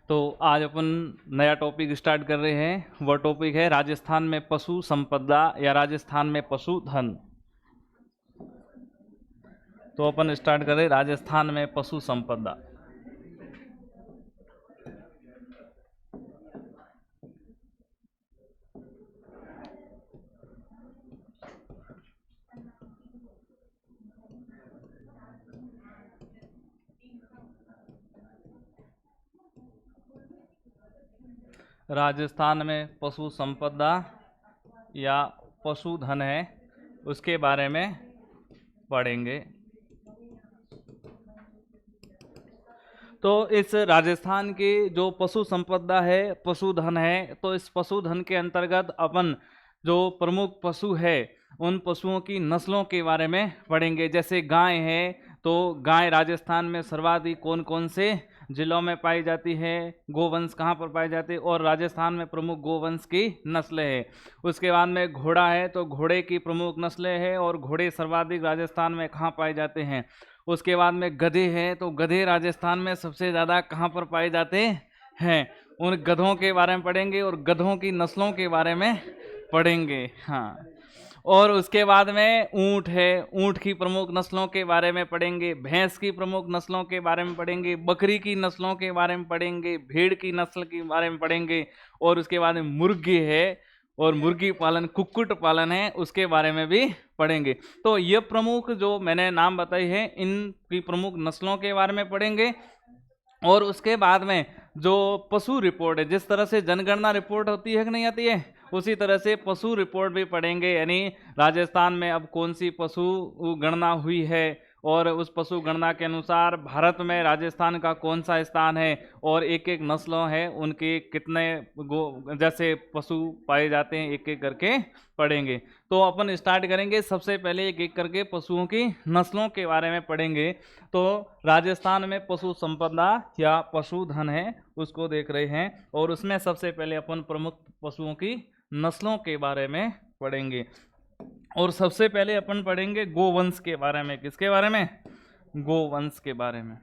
तो आज अपन नया टॉपिक स्टार्ट कर रहे हैं। वह टॉपिक है राजस्थान में पशु संपदा या राजस्थान में पशुधन। तो अपन स्टार्ट करें राजस्थान में पशु संपदा। राजस्थान में पशु संपदा या पशुधन है, उसके बारे में पढ़ेंगे। तो इस राजस्थान की जो पशु संपदा है, पशुधन है, तो इस पशुधन के अंतर्गत अपन जो प्रमुख पशु है उन पशुओं की नस्लों के बारे में पढ़ेंगे। जैसे गाय है, तो गाय राजस्थान में सर्वाधिक कौन कौन से जिलों में पाई जाती है, गोवंश कहाँ पर पाई जाती है, और राजस्थान में प्रमुख गोवंश की नस्लें हैं। उसके बाद में घोड़ा है, तो घोड़े की प्रमुख नस्लें हैं और घोड़े सर्वाधिक राजस्थान में कहाँ पाए जाते हैं। उसके बाद में गधे हैं, तो गधे राजस्थान में सबसे ज़्यादा कहाँ पर पाए जाते हैं। उन गधों के बारे में पढ़ेंगे और गधों की नस्लों के बारे में पढ़ेंगे। हाँ, और उसके बाद में ऊंट है, ऊंट की प्रमुख नस्लों के बारे में पढ़ेंगे, भैंस की प्रमुख नस्लों के बारे में पढ़ेंगे, बकरी की नस्लों के बारे में पढ़ेंगे, भेड़ की नस्ल के बारे में पढ़ेंगे, और उसके बाद में मुर्गी है और मुर्गी पालन, कुक्कुट पालन है, उसके बारे में भी पढ़ेंगे। तो ये प्रमुख जो मैंने नाम बताई है, इनकी प्रमुख नस्लों के बारे में पढ़ेंगे। और उसके बाद में जो पशु रिपोर्ट है, जिस तरह से जनगणना रिपोर्ट होती है कि नहीं आती है, उसी तरह से पशु रिपोर्ट भी पढ़ेंगे। यानी राजस्थान में अब कौन सी पशु गणना हुई है और उस पशु गणना के अनुसार भारत में राजस्थान का कौन सा स्थान है और एक एक नस्लों है उनके कितने जैसे पशु पाए जाते हैं, एक एक करके पढ़ेंगे। तो अपन स्टार्ट करेंगे। सबसे पहले एक एक करके पशुओं की नस्लों के बारे में पढ़ेंगे। तो राजस्थान में पशु संपदा या पशुधन है, उसको देख रहे हैं, और उसमें सबसे पहले अपन प्रमुख पशुओं की नस्लों के बारे में पढ़ेंगे। और सबसे पहले अपन पढ़ेंगे गोवंश के बारे में। किसके बारे में? गोवंश के बारे में।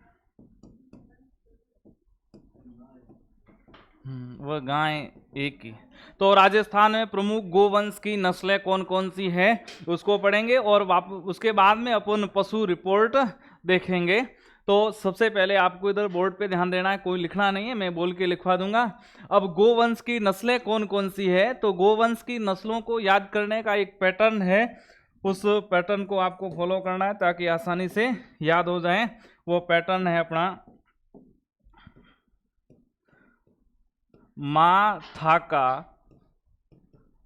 वह गाय एक ही। तो राजस्थान में प्रमुख गोवंश की नस्लें कौन कौन सी है उसको पढ़ेंगे, और उसके बाद में अपन पशु रिपोर्ट देखेंगे। तो सबसे पहले आपको इधर बोर्ड पे ध्यान देना है, कोई लिखना नहीं है, मैं बोल के लिखवा दूंगा। अब गोवंश की नस्लें कौन कौन सी है, तो गोवंश की नस्लों को याद करने का एक पैटर्न है, उस पैटर्न को आपको फॉलो करना है ताकि आसानी से याद हो जाए। वो पैटर्न है अपना माँ थाका,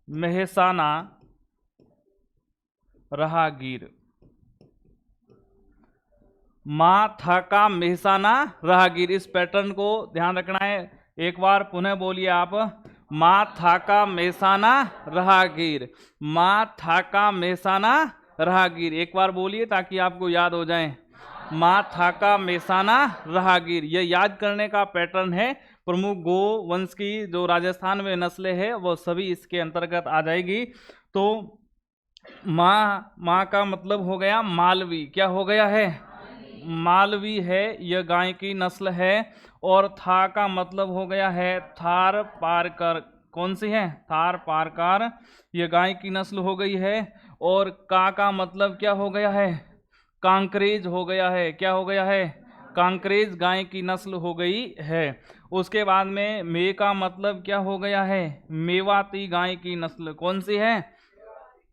मेहसाना, राहगीर। माँ थाका, मेहसाना, राहगीर, इस पैटर्न को ध्यान रखना है। एक बार पुनः बोलिए आप, माँ थाका, मेहसाना, राहगीर। माँ थाका, मेहसाना, राहगीर, एक बार बोलिए ताकि आपको याद हो जाए। माँ थाका, मेहसाना, राहगीर, ये याद करने का पैटर्न है। प्रमुख गो वंश की जो राजस्थान में नस्लें हैं वो सभी इसके अंतर्गत आ जाएगी। तो माँ का मतलब हो गया मालवी। क्या हो गया है? मालवी है, यह गाय की नस्ल है। और था का मतलब हो गया है थार पारकर। कौन सी है? थार पारकर, यह गाय की नस्ल हो गई है। और का मतलब क्या हो गया है? कांकरेज हो गया है। क्या हो गया है? कांकरेज गाय की नस्ल हो गई है। उसके बाद में मे का मतलब क्या हो गया है? मेवाती गाय की नस्ल। कौन सी है?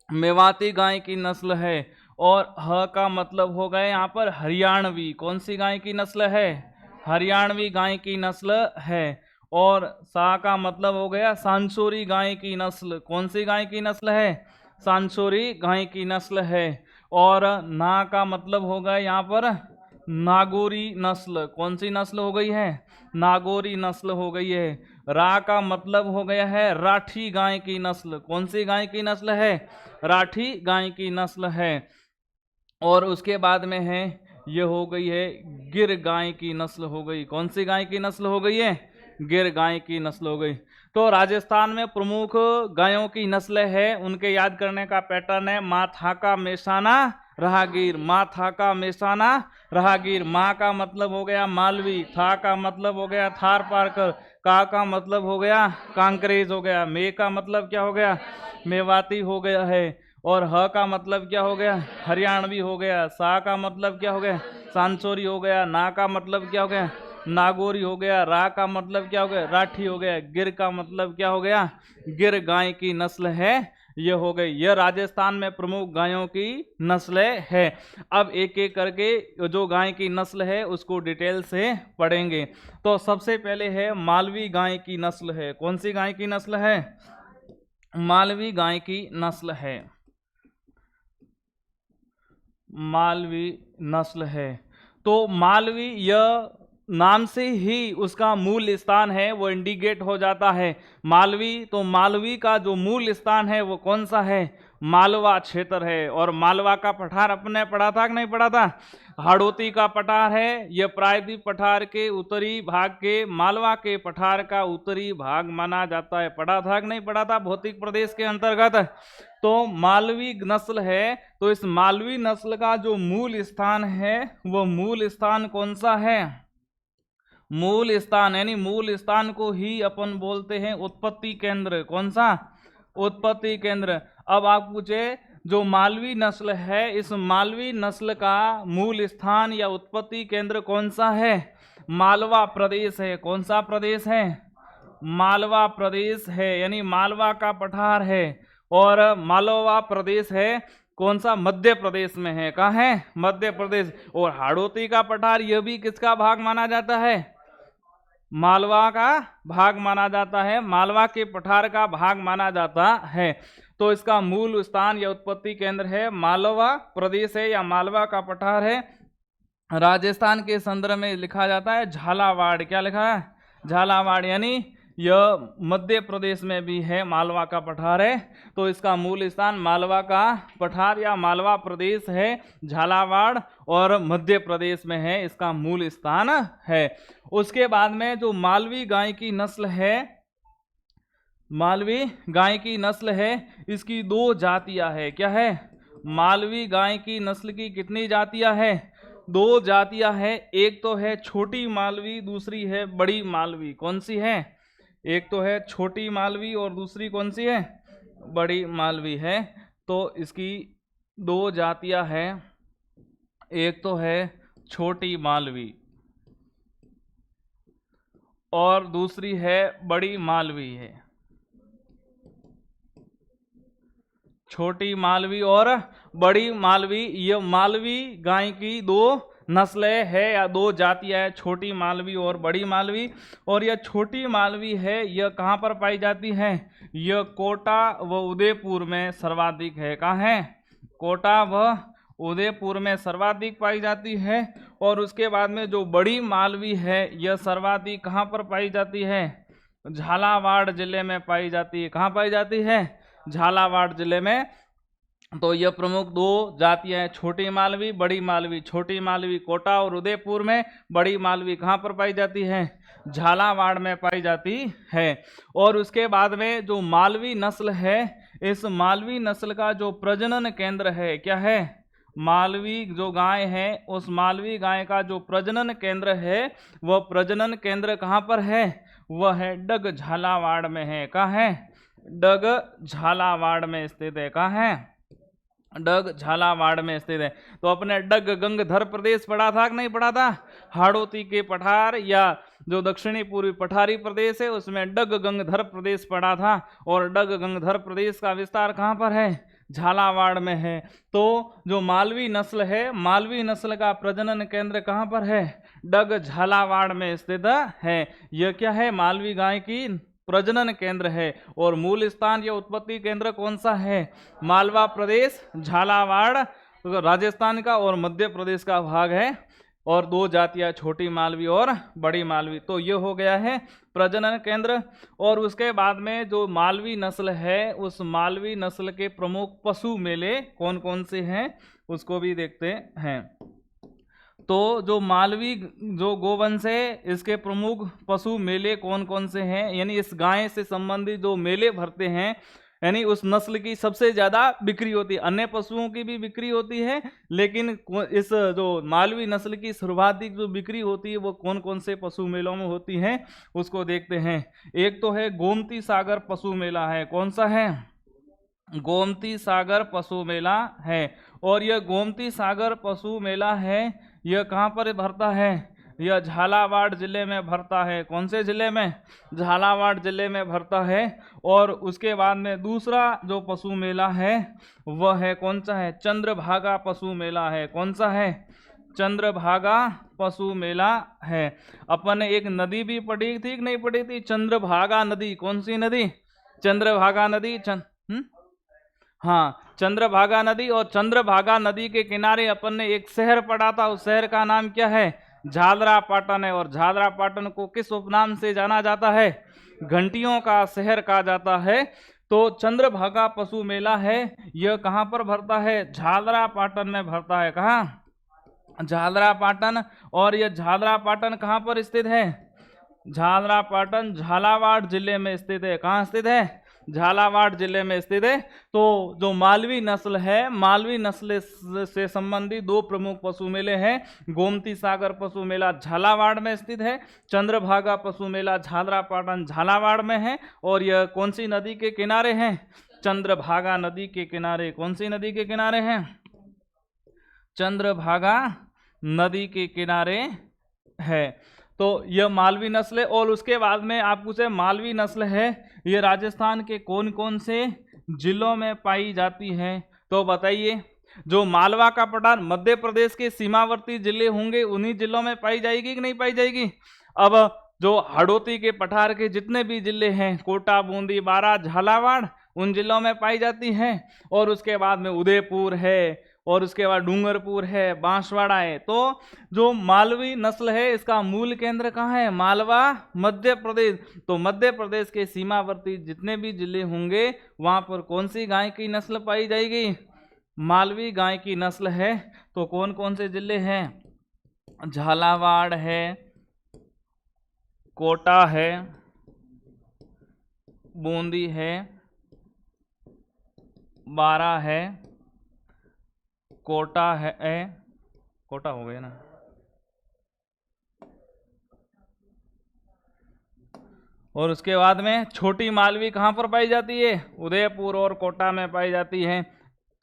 मेवाती गाय की नस्ल है। और ह का मतलब हो गया यहाँ पर हरियाणवी। कौन सी गाय की नस्ल है? हरियाणवी गाय की नस्ल है। और सा का मतलब हो गया सांसोरी गाय की नस्ल। कौन सी गाय की नस्ल है? सांसोरी गाय की नस्ल है। और ना का मतलब हो गया यहाँ पर नागौरी नस्ल। कौन सी नस्ल हो गई है? नागौरी नस्ल हो गई है। रा का मतलब हो गया है राठी गाय की नस्ल। कौन सी गाय की नस्ल है? राठी गाय की नस्ल है। और उसके बाद में है, ये हो गई है गिर गाय की नस्ल हो गई। कौन सी गाय की नस्ल हो गई है? गिर गाय की नस्ल हो गई। तो राजस्थान में प्रमुख गायों की नस्लें हैं, उनके याद करने का पैटर्न है माँ थाका, मेहसाना, राहगीर, मा था का मेसाना राहगीर, माँ का मतलब हो गया मालवी, था का मतलब हो गया थार पारकर, का मतलब हो गया कांकरेज हो गया, मे का मतलब क्या हो गया मेवाती हो गया है, और ह का मतलब क्या हो गया हरियाणवी हो गया, सा का मतलब क्या हो गया सांसोरी हो गया, ना का मतलब क्या हो गया नागौरी हो गया, रा का मतलब क्या हो गया राठी हो गया, गिर का मतलब क्या हो गया गिर गाय की नस्ल है ये हो गई। यह राजस्थान में प्रमुख गायों की नस्लें है। अब एक एक करके जो गाय की नस्ल है उसको डिटेल से पढ़ेंगे। तो सबसे पहले है मालवी गाय की नस्ल है। कौन सी गाय की नस्ल है मालवी गाय की नस्ल है, मालवी नस्ल है। तो मालवी यह नाम से ही उसका मूल स्थान है वो इंडिकेट हो जाता है मालवी। तो मालवी का जो मूल स्थान है वो कौन सा है मालवा क्षेत्र है। और मालवा का पठार अपने पढ़ा था कि नहीं पढ़ा था हाड़ौती का पठार है, यह प्रायद्वीप पठार के उत्तरी भाग के मालवा के पठार का उत्तरी भाग माना जाता है। पढ़ा था कि नहीं पढ़ा था भौतिक प्रदेश के अंतर्गत। तो मालवी नस्ल है, तो इस मालवी नस्ल का जो मूल स्थान है वो मूल स्थान कौन सा है मूल स्थान, यानी मूल स्थान को ही अपन बोलते हैं उत्पत्ति केंद्र। कौन सा उत्पत्ति केंद्र। अब आप पूछे जो मालवी नस्ल है इस मालवी नस्ल का मूल स्थान या उत्पत्ति केंद्र कौन सा है मालवा प्रदेश है। कौन सा प्रदेश है मालवा प्रदेश है, यानी मालवा का पठार है। और मालवा प्रदेश है कौन सा मध्य प्रदेश में है, कहाँ है मध्य प्रदेश। और हाड़ौती का पठार यह भी किसका भाग माना जाता है मालवा का भाग माना जाता है, मालवा के पठार का भाग माना जाता है। तो इसका मूल स्थान या उत्पत्ति केंद्र है मालवा प्रदेश है या मालवा का पठार है। राजस्थान के संदर्भ में लिखा जाता है झालावाड़। क्या लिखा है झालावाड़, यानी यह मध्य प्रदेश में भी है मालवा का पठार है। तो इसका मूल स्थान मालवा का पठार या मालवा प्रदेश है झालावाड़ और मध्य प्रदेश में है इसका मूल स्थान है। उसके बाद में जो मालवी गाय की नस्ल है, मालवी गाय की नस्ल है इसकी दो जातियां है। क्या है मालवी गाय की नस्ल की कितनी जातियां है दो जातियां है। एक तो है छोटी मालवी, दूसरी है बड़ी मालवी। कौन सी है एक तो है छोटी मालवी और दूसरी कौन सी है बड़ी मालवी है। तो इसकी दो जातियां हैं, एक तो है छोटी मालवी और दूसरी है बड़ी मालवी है। छोटी मालवी और बड़ी मालवी, ये मालवी गाय की दो नस्लें है या दो जातियां है, छोटी मालवी और बड़ी मालवी। और यह छोटी मालवी है यह कहाँ पर पाई जाती है यह कोटा व उदयपुर में सर्वाधिक है। कहाँ है कोटा व उदयपुर में सर्वाधिक पाई जाती है। और उसके बाद में जो बड़ी मालवी है यह सर्वाधिक कहाँ पर पाई जाती है झालावाड़ जिले में पाई जाती है। कहाँ पाई जाती है झालावाड़ जिले में। तो यह प्रमुख दो जातियां हैं छोटी मालवी बड़ी मालवी। छोटी मालवी कोटा और उदयपुर में, बड़ी मालवी कहाँ पर पाई जाती है झालावाड़ में पाई जाती है। और उसके बाद में जो मालवी नस्ल है इस मालवी नस्ल का जो प्रजनन केंद्र है क्या है मालवी जो गाय है उस मालवी गाय का जो प्रजनन केंद्र है वह प्रजनन केंद्र कहाँ पर है वह है डग झालावाड़ में है। कहाँ है डग झालावाड़ में स्थित है। कहाँ है डग झालावाड़ में स्थित है। तो अपने डग गंगधर प्रदेश पढ़ा था कि नहीं पढ़ा था हाड़ौती के पठार या जो दक्षिणी पूर्वी पठारी प्रदेश है उसमें डग गंगधर प्रदेश पढ़ा था। और डग गंगधर प्रदेश का विस्तार कहाँ पर है झालावाड़ में है। तो जो मालवी नस्ल है मालवी नस्ल का प्रजनन केंद्र कहाँ पर है डग झालावाड़ में स्थित है। यह क्या है मालवी गाय की प्रजनन केंद्र है। और मूल स्थान या उत्पत्ति केंद्र कौन सा है मालवा प्रदेश झालावाड़ राजस्थान का और मध्य प्रदेश का भाग है। और दो जातियां छोटी मालवी और बड़ी मालवी। तो ये हो गया है प्रजनन केंद्र। और उसके बाद में जो मालवी नस्ल है उस मालवी नस्ल के प्रमुख पशु मेले कौन कौन से हैं उसको भी देखते हैं। तो जो मालवी जो गोवंश है इसके प्रमुख पशु मेले कौन कौन से हैं, यानी इस गाय से संबंधित जो मेले भरते हैं यानी उस नस्ल की सबसे ज्यादा बिक्री होती है। अन्य पशुओं की भी बिक्री होती है, लेकिन इस जो मालवी नस्ल की सर्वाधिक जो बिक्री होती है वो कौन कौन से पशु मेलों में होती है उसको देखते हैं। एक तो है गोमती सागर पशु मेला है। कौन सा है? गोमती सागर पशु मेला है। और यह गोमती सागर पशु मेला है, यह कहाँ पर भरता है? यह झालावाड़ जिले में भरता है। कौन से जिले में? झालावाड़ जिले में भरता है। और उसके बाद में दूसरा जो पशु मेला है वह है कौन सा है? चंद्रभागा पशु मेला है। कौन सा है? चंद्रभागा पशु मेला है। अपन ने एक नदी भी पढ़ी थी कि नहीं पढ़ी थी? चंद्रभागा नदी। कौन सी नदी? चंद्रभागा नदी। हाँ, चंद्रभागा नदी। और चंद्रभागा नदी के किनारे अपन ने एक शहर पढ़ा था, उस शहर का नाम क्या है? झालरापाटन है। और झालरापाटन को किस उपनाम से जाना जाता है? घंटियों का शहर कहा जाता है। तो चंद्रभागा पशु मेला है, यह कहाँ पर भरता है? झालरापाटन में भरता है। कहाँ? झालरापाटन। और यह झालरापाटन कहाँ पर स्थित है? झालरापाटन झालावाड़ जिले में स्थित है। कहाँ स्थित है? झालावाड़ जिले में स्थित है। तो जो मालवी नस्ल है, मालवी नस्ल से संबंधित दो प्रमुख पशु मेले हैं। गोमती सागर पशु मेला झालावाड़ में स्थित है, चंद्रभागा पशु मेला झालरापाटन झालावाड़ में है। और यह कौन सी नदी के किनारे है? चंद्रभागा नदी के किनारे। कौन सी नदी के किनारे हैं? चंद्रभागा नदी के किनारे है। तो यह मालवी नस्ल है। और उसके बाद में आप पूछे मालवी नस्ल है ये राजस्थान के कौन कौन से जिलों में पाई जाती है? तो बताइए। जो मालवा का पठार मध्य प्रदेश के सीमावर्ती जिले होंगे उन्हीं जिलों में पाई जाएगी कि नहीं पाई जाएगी? अब जो हाड़ौती के पठार के जितने भी जिले हैं, कोटा, बूंदी, बारां, झालावाड़, उन जिलों में पाई जाती है। और उसके बाद में उदयपुर है, और उसके बाद डूंगरपुर है, बांसवाड़ा है। तो जो मालवी नस्ल है इसका मूल केंद्र कहाँ है? मालवा, मध्य प्रदेश। तो मध्य प्रदेश के सीमावर्ती जितने भी जिले होंगे वहां पर कौन सी गाय की नस्ल पाई जाएगी? मालवी गाय की नस्ल है। तो कौन कौन से जिले हैं? झालावाड़ है, कोटा है, बूंदी है, बारां है, कोटा है, कोटा हो गया ना, और उसके बाद में छोटी मालवी कहाँ पर पाई जाती है? उदयपुर और कोटा में पाई जाती है।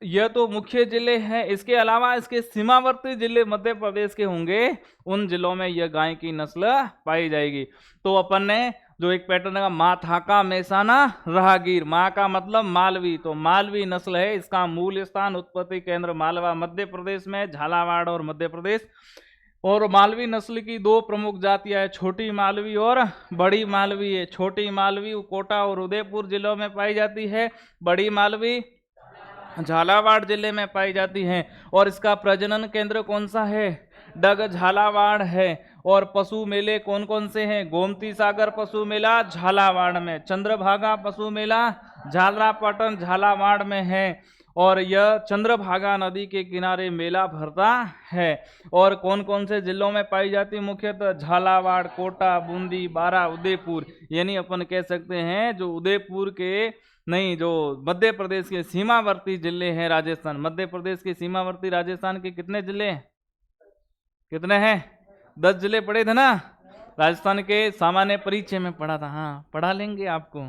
यह तो मुख्य जिले हैं। इसके अलावा इसके सीमावर्ती जिले मध्य प्रदेश के होंगे, उन जिलों में यह गाय की नस्ल पाई जाएगी। तो अपन ने जो एक पैटर्न का माँ थाका मेहसाना राहगीर, माँ का मतलब मालवी, तो मालवी नस्ल है। इसका मूल स्थान उत्पत्ति केंद्र मालवा मध्य प्रदेश में, झालावाड़ और मध्य प्रदेश। और मालवी नस्ल की दो प्रमुख जातियां है, छोटी मालवी और बड़ी मालवी है। छोटी मालवी कोटा और उदयपुर जिलों में पाई जाती है, बड़ी मालवी झालावाड़ जिले में पाई जाती है। और इसका प्रजनन केंद्र कौन सा है? डग झालावाड़ है। और पशु मेले कौन कौन से हैं? गोमती सागर पशु मेला झालावाड़ में, चंद्रभागा पशु मेला झालरापाटन झालावाड़ में है। और यह चंद्रभागा नदी के किनारे मेला भरता है। और कौन कौन से जिलों में पाई जाती है? मुख्यतः झालावाड़, कोटा, बूंदी, बारां, उदयपुर। यानी अपन कह सकते हैं जो उदयपुर के नहीं, जो मध्य प्रदेश के सीमावर्ती जिले हैं राजस्थान, मध्य प्रदेश के सीमावर्ती राजस्थान के कितने जिले हैं? कितने हैं? 10 जिले पढ़े थे ना राजस्थान के, सामान्य परिचय में पढ़ा था। हाँ, पढ़ा लेंगे आपको।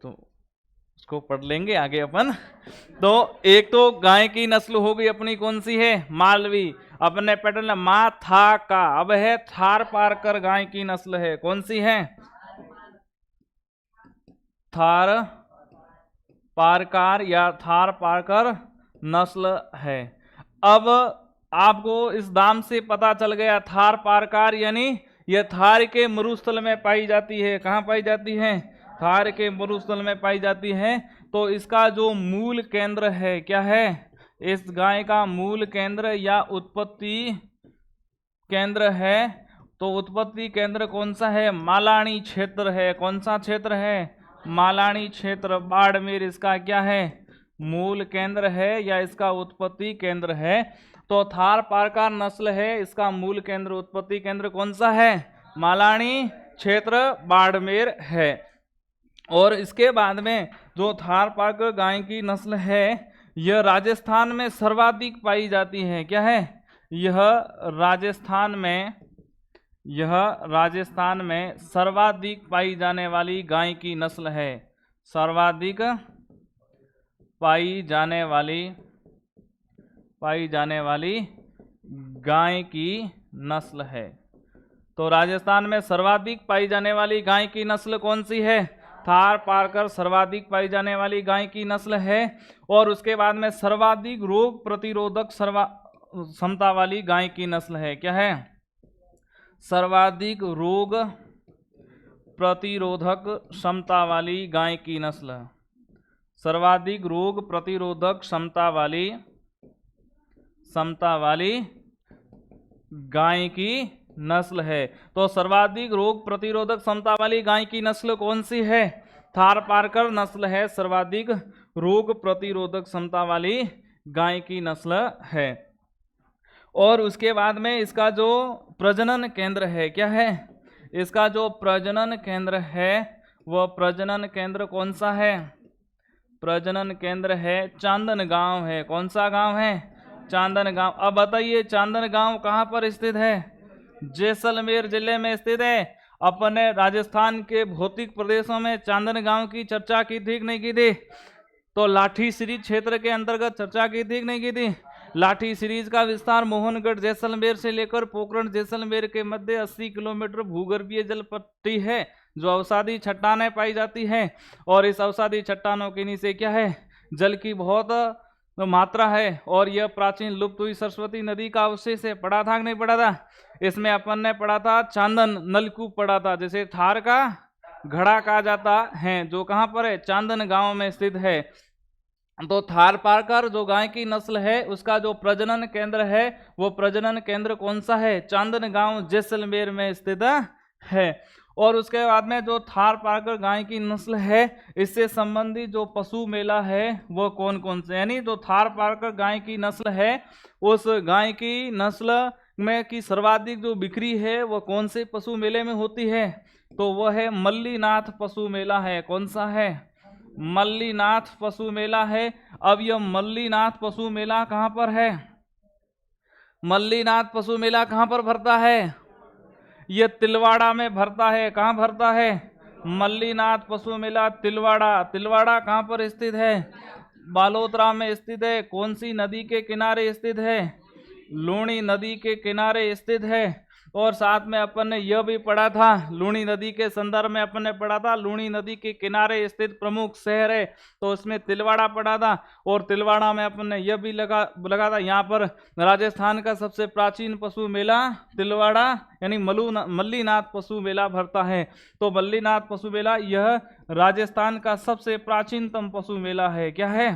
तो उसको पढ़ लेंगे आगे अपन। तो एक तो गाय की नस्ल हो गई अपनी, कौन सी है? मालवी। अपने पैटर्न माँ था का, अब है थार पारकर गाय की नस्ल है। कौन सी है? थार पारकर या थार पारकर नस्ल है। अब आपको इस दाम से पता चल गया, थार पारकर यानी यह थार के मरुस्थल में पाई जाती है। कहाँ पाई जाती है? थार के मरुस्थल में पाई जाती है। तो इसका जो मूल केंद्र है क्या है? इस गाय का मूल केंद्र या उत्पत्ति केंद्र है। तो उत्पत्ति केंद्र कौन सा है? मालानी क्षेत्र है। कौन सा क्षेत्र है? मालानी क्षेत्र, बाड़मेर इसका क्या है? मूल केंद्र है या इसका उत्पत्ति केंद्र है। तो थार पारकर नस्ल है, इसका मूल केंद्र उत्पत्ति केंद्र कौन सा है? मालानी क्षेत्र बाड़मेर है। और इसके बाद में जो थारपारकर गाय की नस्ल है यह राजस्थान में सर्वाधिक पाई जाती है। क्या है? यह राजस्थान में सर्वाधिक पाई जाने वाली गाय की नस्ल है। सर्वाधिक पाई जाने वाली गाय की नस्ल है। तो राजस्थान में सर्वाधिक पाई जाने वाली गाय की नस्ल कौन सी है? थारपारकर सर्वाधिक पाई जाने वाली गाय की नस्ल है। और उसके बाद में सर्वाधिक रोग प्रतिरोधक क्षमता वाली गाय की नस्ल है। क्या है? सर्वाधिक रोग प्रतिरोधक क्षमता वाली गाय की नस्ल। सर्वाधिक रोग प्रतिरोधक क्षमता वाली गाय की नस्ल है। तो सर्वाधिक रोग प्रतिरोधक क्षमता वाली गाय की नस्ल कौन सी है? थारपारकर नस्ल है, सर्वाधिक रोग प्रतिरोधक क्षमता वाली गाय की नस्ल है। और उसके बाद में इसका जो प्रजनन केंद्र है, क्या है? इसका जो प्रजनन केंद्र है वह प्रजनन केंद्र कौन सा है? प्रजनन केंद्र है चांदनगांव है। कौन सा गांव है? चांदनगांव। अब बताइए चांदनगांव कहाँ पर स्थित है? जैसलमेर जिले में स्थित है। अपन ने राजस्थान के भौतिक प्रदेशों में चांदनगांव की चर्चा की थी कि नहीं की थी? तो लाठी सीरीज क्षेत्र के अंतर्गत चर्चा की थी कि नहीं की थी? लाठी सीरीज का विस्तार मोहनगढ़ जैसलमेर से लेकर पोखरण जैसलमेर के मध्य 80 किलोमीटर भूगर्भीय जल पट्टी है जो अवसादी चट्टानें पाई जाती है। और इस अवसादी चट्टानों के नीचे क्या है? जल की बहुत मात्रा है। और यह प्राचीन लुप्त हुई सरस्वती नदी का अवशेष है। पढ़ा था कि नहीं पढ़ा था? इसमें अपन ने पढ़ा था चांदन नलकूप पढ़ा था, जैसे थार का घड़ा कहा जाता है, जो कहाँ पर है? चांदनगांव में स्थित है। तो थारपारकर जो गाय की नस्ल है उसका जो प्रजनन केंद्र है वो प्रजनन केंद्र कौन सा है? चांदनगांव जैसलमेर में स्थित है। और उसके बाद में जो थारपारकर गाय की नस्ल है इससे संबंधित जो पशु मेला है वो कौन कौन से, यानी जो थारपारकर गाय की नस्ल है उस गाय की नस्ल में की सर्वाधिक जो बिक्री है वो कौन से पशु मेले में होती है? तो वह है मल्लीनाथ पशु मेला है। कौन सा है? मल्लीनाथ पशु मेला है। अब यह मल्लीनाथ पशु मेला कहाँ पर है? मल्लीनाथ पशु मेला कहाँ पर भरता है? यह तिलवाड़ा में भरता है। कहाँ भरता है? मल्लीनाथ पशु मेला तिलवाड़ा। तिलवाड़ा कहाँ पर स्थित है? बालोतरा में स्थित है। कौन सी नदी के किनारे स्थित है? लूणी नदी के किनारे स्थित है। और साथ में अपन ने यह भी पढ़ा था, लूणी नदी के संदर्भ में अपन ने पढ़ा था लूणी नदी के किनारे स्थित प्रमुख शहर है, तो उसमें तिलवाड़ा पढ़ा था। और तिलवाड़ा में अपन ने यह भी लगा था यहाँ पर राजस्थान का सबसे प्राचीन पशु मेला तिलवाड़ा यानी मल्लीनाथ पशु मेला भरता है। तो मल्लीनाथ पशु मेला यह राजस्थान का सबसे प्राचीनतम पशु मेला है। क्या है?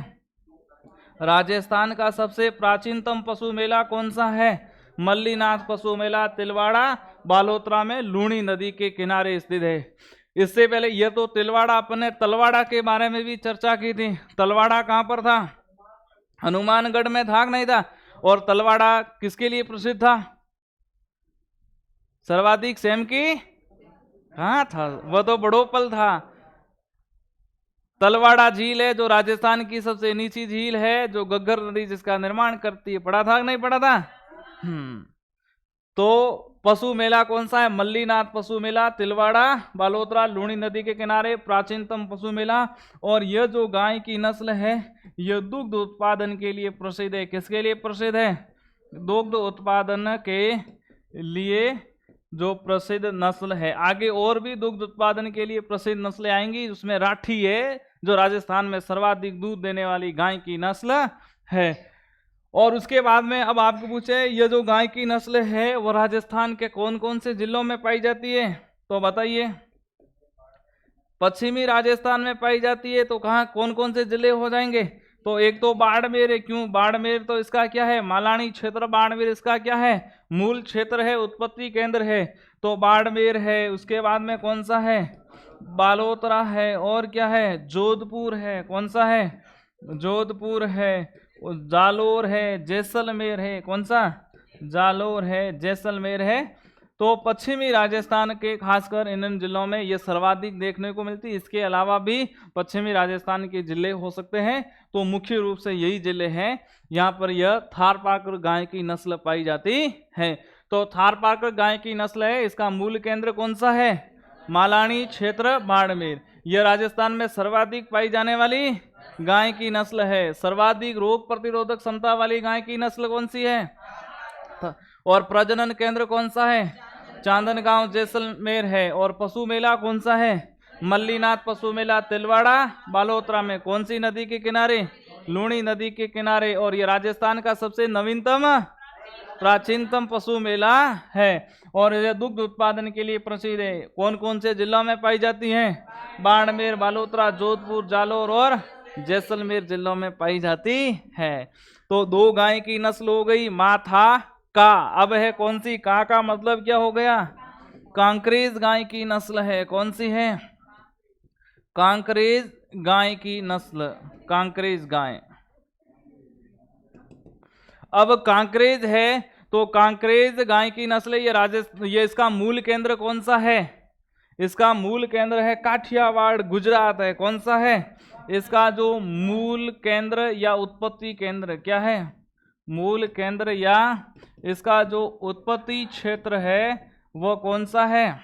राजस्थान का सबसे प्राचीनतम पशु मेला कौन सा है? मल्लीनाथ पशु मेला तिलवाड़ा बालोतरा में लूणी नदी के किनारे स्थित है। इससे पहले यह तो तिलवाड़ा, अपन ने तलवाड़ा के बारे में भी चर्चा की थी। तलवाड़ा कहाँ पर था? हनुमानगढ़ में था कि नहीं था? और तलवाड़ा किसके लिए प्रसिद्ध था? सर्वाधिक सेम की कहाँ था? वह तो बड़ोपल था। तलवाड़ा झील है जो राजस्थान की सबसे नीची झील है, जो घग्गर नदी जिसका निर्माण करती है। पढ़ा था कि नहीं पढ़ा था? तो पशु मेला कौन सा है? मल्लीनाथ पशु मेला तिलवाड़ा बालोतरा लूणी नदी के किनारे प्राचीनतम पशु मेला। और यह जो गाय की नस्ल है यह दुग्ध उत्पादन के लिए प्रसिद्ध है। किसके लिए प्रसिद्ध है? दुग्ध उत्पादन के लिए जो प्रसिद्ध नस्ल है। आगे और भी दुग्ध उत्पादन के लिए प्रसिद्ध नस्लें आएंगी, उसमें राठी है जो राजस्थान में सर्वाधिक दूध देने वाली गाय की नस्ल है। और उसके बाद में अब आपको पूछे यह जो गाय की नस्ल है वो राजस्थान के कौन कौन से जिलों में पाई जाती है? तो बताइए। पश्चिमी राजस्थान में पाई जाती है, तो कहाँ कौन कौन से जिले हो जाएंगे? तो एक तो बाड़मेर है। क्यों बाड़मेर? तो इसका क्या है? मालानी क्षेत्र बाड़मेर इसका क्या है? मूल क्षेत्र है, उत्पत्ति केंद्र है, तो बाड़मेर है। उसके बाद में कौन सा है? बालोतरा है। और क्या है? जोधपुर है। कौन सा है? जोधपुर है। जालोर है, जैसलमेर है। कौन सा? जालोर है, जैसलमेर है। तो पश्चिमी राजस्थान के खासकर इन जिलों में ये सर्वाधिक देखने को मिलती है। इसके अलावा भी पश्चिमी राजस्थान के जिले हो सकते हैं, तो मुख्य रूप से यही जिले हैं यहाँ पर यह थारपारकर गाय की नस्ल पाई जाती है। तो थारपारकर गाय की नस्ल है, इसका मूल केंद्र कौन सा है? मालानी क्षेत्र बाड़मेर। यह राजस्थान में सर्वाधिक पाई जाने वाली गाय की नस्ल है। सर्वाधिक रोग प्रतिरोधक क्षमता वाली गाय की नस्ल कौन सी है? और प्रजनन केंद्र कौन सा है? चांदनगांव जैसलमेर है। और पशु मेला कौन सा है? मल्लीनाथ पशु मेला तिलवाड़ा बालोतरा में। कौन सी नदी के किनारे? लूणी नदी के किनारे। और ये राजस्थान का सबसे नवीनतम प्राचीनतम पशु मेला है। और यह दुग्ध उत्पादन के लिए प्रसिद्ध है। कौन कौन से जिलों में पाई जाती है? बाड़मेर, बालोतरा, जोधपुर, जालोर और जैसलमेर जिलों में पाई जाती है। तो दो गाय की नस्ल हो गई, माथा का। अब है कौन सी? का मतलब क्या हो गया? कांकरेज गाय की नस्ल है। कौन सी है? कांकरेज गाय की नस्ल, कांकरेज गाय। अब कांकरेज है तो कांकरेज गाय की नस्ल ये इसका मूल केंद्र कौन सा है? इसका मूल केंद्र है काठियावाड़, गुजरात है। कौन सा है? इसका जो मूल केंद्र या उत्पत्ति केंद्र क्या है? मूल केंद्र या इसका जो उत्पत्ति क्षेत्र है वो कौन सा है?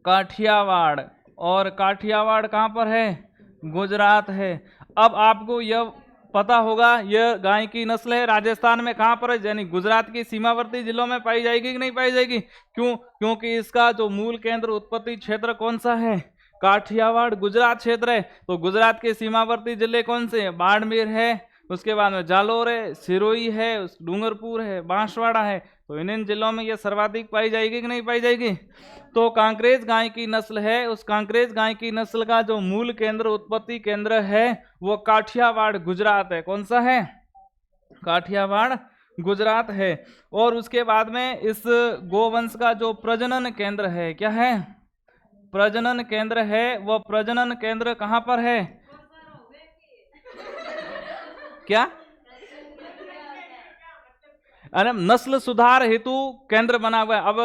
काठियावाड़। और काठियावाड़ कहाँ पर है? गुजरात है। अब आपको यह पता होगा यह गाय की नस्ल है राजस्थान में कहाँ पर है? यानी गुजरात की सीमावर्ती जिलों में पाई जाएगी कि नहीं पाई जाएगी? क्यों? क्योंकि इसका जो मूल केंद्र उत्पत्ति क्षेत्र कौन सा है? काठियावाड़, गुजरात क्षेत्र है। तो गुजरात के सीमावर्ती जिले कौन से? बाड़मेर है, उसके बाद में जालोर है, सिरोही है, डूंगरपुर है, बांसवाड़ा है। तो इन जिलों में यह सर्वाधिक पाई जाएगी कि नहीं पाई जाएगी? तो कांकरेज गाय की नस्ल है, उस कांकरेज गाय की नस्ल का जो मूल केंद्र उत्पत्ति केंद्र है वो काठियावाड़ गुजरात है। कौन सा है? काठियावाड़ गुजरात है। और उसके बाद में इस गोवंश का जो प्रजनन केंद्र है क्या है? प्रजनन केंद्र है। वह प्रजनन केंद्र कहाँ पर है? क्या? अरे नस्ल सुधार हेतु केंद्र बना हुआ है। अब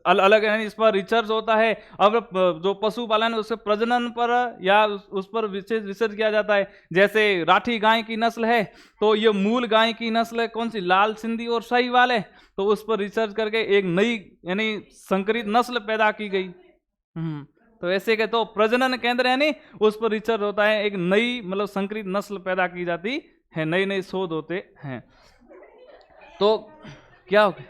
अलग इस पर रिसर्च होता है। अब जो पशुपालन है उसके प्रजनन पर या उस पर विशेष रिसर्च किया जाता है। जैसे राठी गाय की नस्ल है तो ये मूल गाय की नस्ल है कौन सी? लाल सिंधी और साहीवाल है। तो उस पर रिसर्च करके एक नई यानी संकरित नस्ल पैदा की गई। तो ऐसे के तो प्रजनन केंद्र यानी उस पर रिसर्च होता है, एक नई मतलब संकरित नस्ल पैदा की जाती है, नए नए शोध होते हैं। तो क्या हो गया?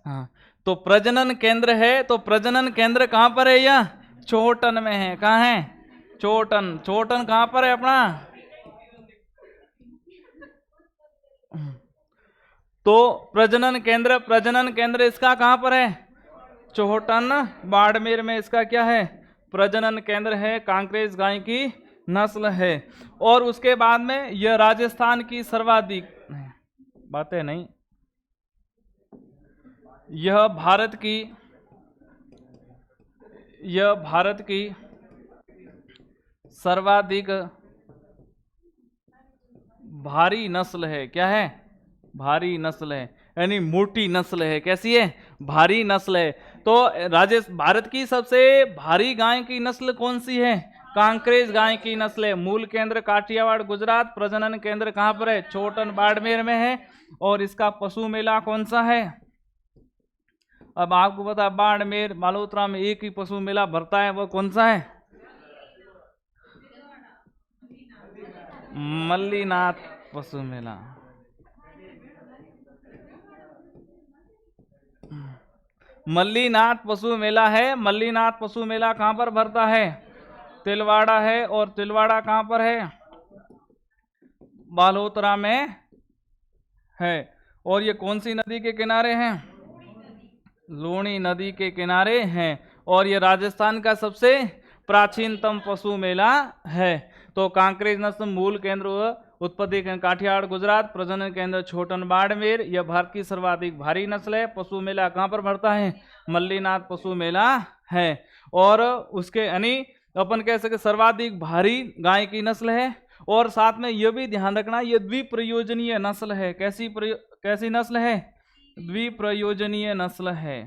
हाँ, तो प्रजनन केंद्र है। तो प्रजनन केंद्र कहाँ पर है? यह चोटन में है। कहाँ है? चोटन। चोटन कहाँ पर है अपना? तो प्रजनन केंद्र इसका कहाँ पर है? चोटन बाड़मेर में इसका क्या है? प्रजनन केंद्र है। कांकरेज गाय की नस्ल है। और उसके बाद में यह राजस्थान की सर्वाधिक बातें नहीं, यह भारत की सर्वाधिक भारी नस्ल है। क्या है? भारी नस्ल है, यानी मोटी नस्ल है। कैसी है? भारी नस्ल है। तो भारत की सबसे भारी गाय की नस्ल कौन सी है? कांकरेज गाय की नस्ल है। मूल केंद्र काठियावाड़ गुजरात, प्रजनन केंद्र कहाँ पर है? चोटन बाड़मेर में है। और इसका पशु मेला कौन सा है? अब आपको पता है बाड़मेर बालोतरा में एक ही पशु मेला भरता है, वो कौन सा है? मल्लीनाथ पशु मेला। मल्लीनाथ पशु मेला है। मल्लीनाथ पशु मेला कहाँ पर भरता है? तिलवाड़ा है। और तिलवाड़ा कहाँ पर है? बालोतरा में है। और ये कौन सी नदी के किनारे हैं? लूणी नदी के किनारे हैं। और ये राजस्थान का सबसे प्राचीनतम पशु मेला है। तो कांकरेज नस्ल मूल केंद्र उत्पत्ति काठियावाड़ गुजरात, प्रजनन केंद्र छोटन बाड़मेर। यह भारत की सर्वाधिक भारी नस्ल है। पशु मेला कहाँ पर भरता है? मल्लीनाथ पशु मेला है। और उसके यानी अपन कह सके सर्वाधिक भारी गाय की नस्ल है। और साथ में यह भी ध्यान रखना ये द्विप्रयोजनीय नस्ल है। कैसी नस्ल है? द्विप्रयोजनीय नस्ल है।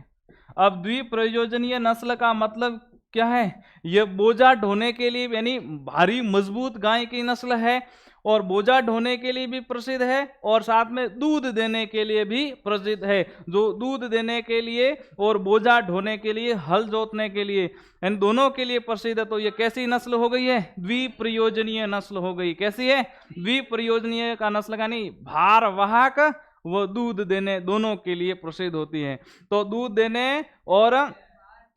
अब द्विप्रयोजनीय नस्ल का मतलब क्या है? यह बोझा ढोने के लिए यानी भारी मजबूत गाय की नस्ल है और बोझा ढोने के लिए भी प्रसिद्ध है और साथ में दूध देने के लिए भी प्रसिद्ध है। जो दूध देने के लिए और बोझा ढोने के लिए, हल जोतने के लिए, इन दोनों के लिए प्रसिद्ध है। तो ये कैसी नस्ल हो गई है? द्विप्रयोजनीय नस्ल हो गई। कैसी है? द्विप्रयोजनीय का नस्ल का नहीं, भारवाहक वो दूध देने दोनों के लिए प्रसिद्ध होती है। तो दूध देने और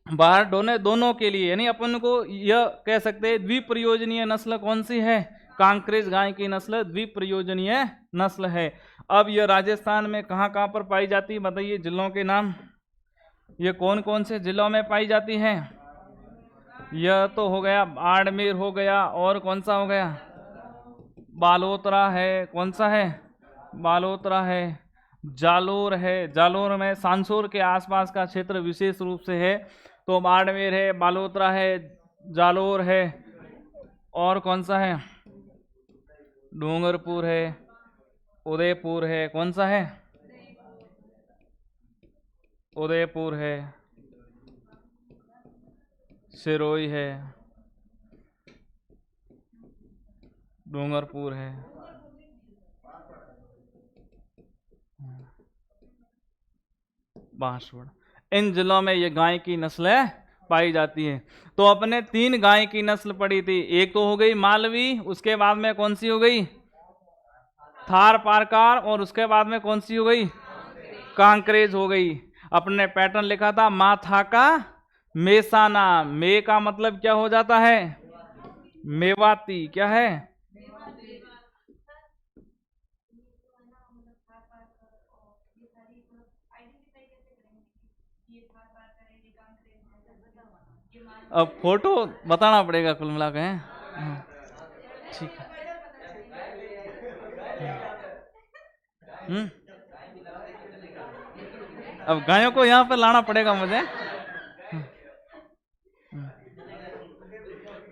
बाहर ढोने दोनों के लिए, यानी अपन को यह कह सकते हैं द्विप्रयोजनीय नस्ल कौन सी है? कांकरेज गाय की नस्ल द्विप्रयोजनीय नस्ल है। अब यह राजस्थान में कहाँ कहाँ पर पाई जाती है बताइए जिलों के नाम। ये कौन कौन से जिलों में पाई जाती है? यह तो हो गया बाड़मेर हो गया, और कौन सा हो गया? बालोतरा है। कौन सा है? बालोतरा है। जालोर है। जालोर में सांसोर के आसपास का क्षेत्र विशेष रूप से है। तो बाड़मेर है, बालोतरा है, जालोर है, और कौन सा है? डूंगरपुर है, उदयपुर है। कौन सा है? उदयपुर है, सिरोही है, डूंगरपुर है, बांसवाड़ा। इन जिलों में ये गाय की नस्लें पाई जाती है। तो अपने 3 गाय की नस्ल पड़ी थी। एक तो हो गई मालवी, उसके बाद में कौन सी हो गई? थार पारकार, और उसके बाद में कौन सी हो गई? कांकरेज हो गई। अपने पैटर्न लिखा था माथा का मेसाना। मे का मतलब क्या हो जाता है? मेवाती। क्या है? अब फोटो बताना पड़ेगा कुल मिला के। ठीक है। अब गायों को यहाँ पे लाना पड़ेगा मुझे।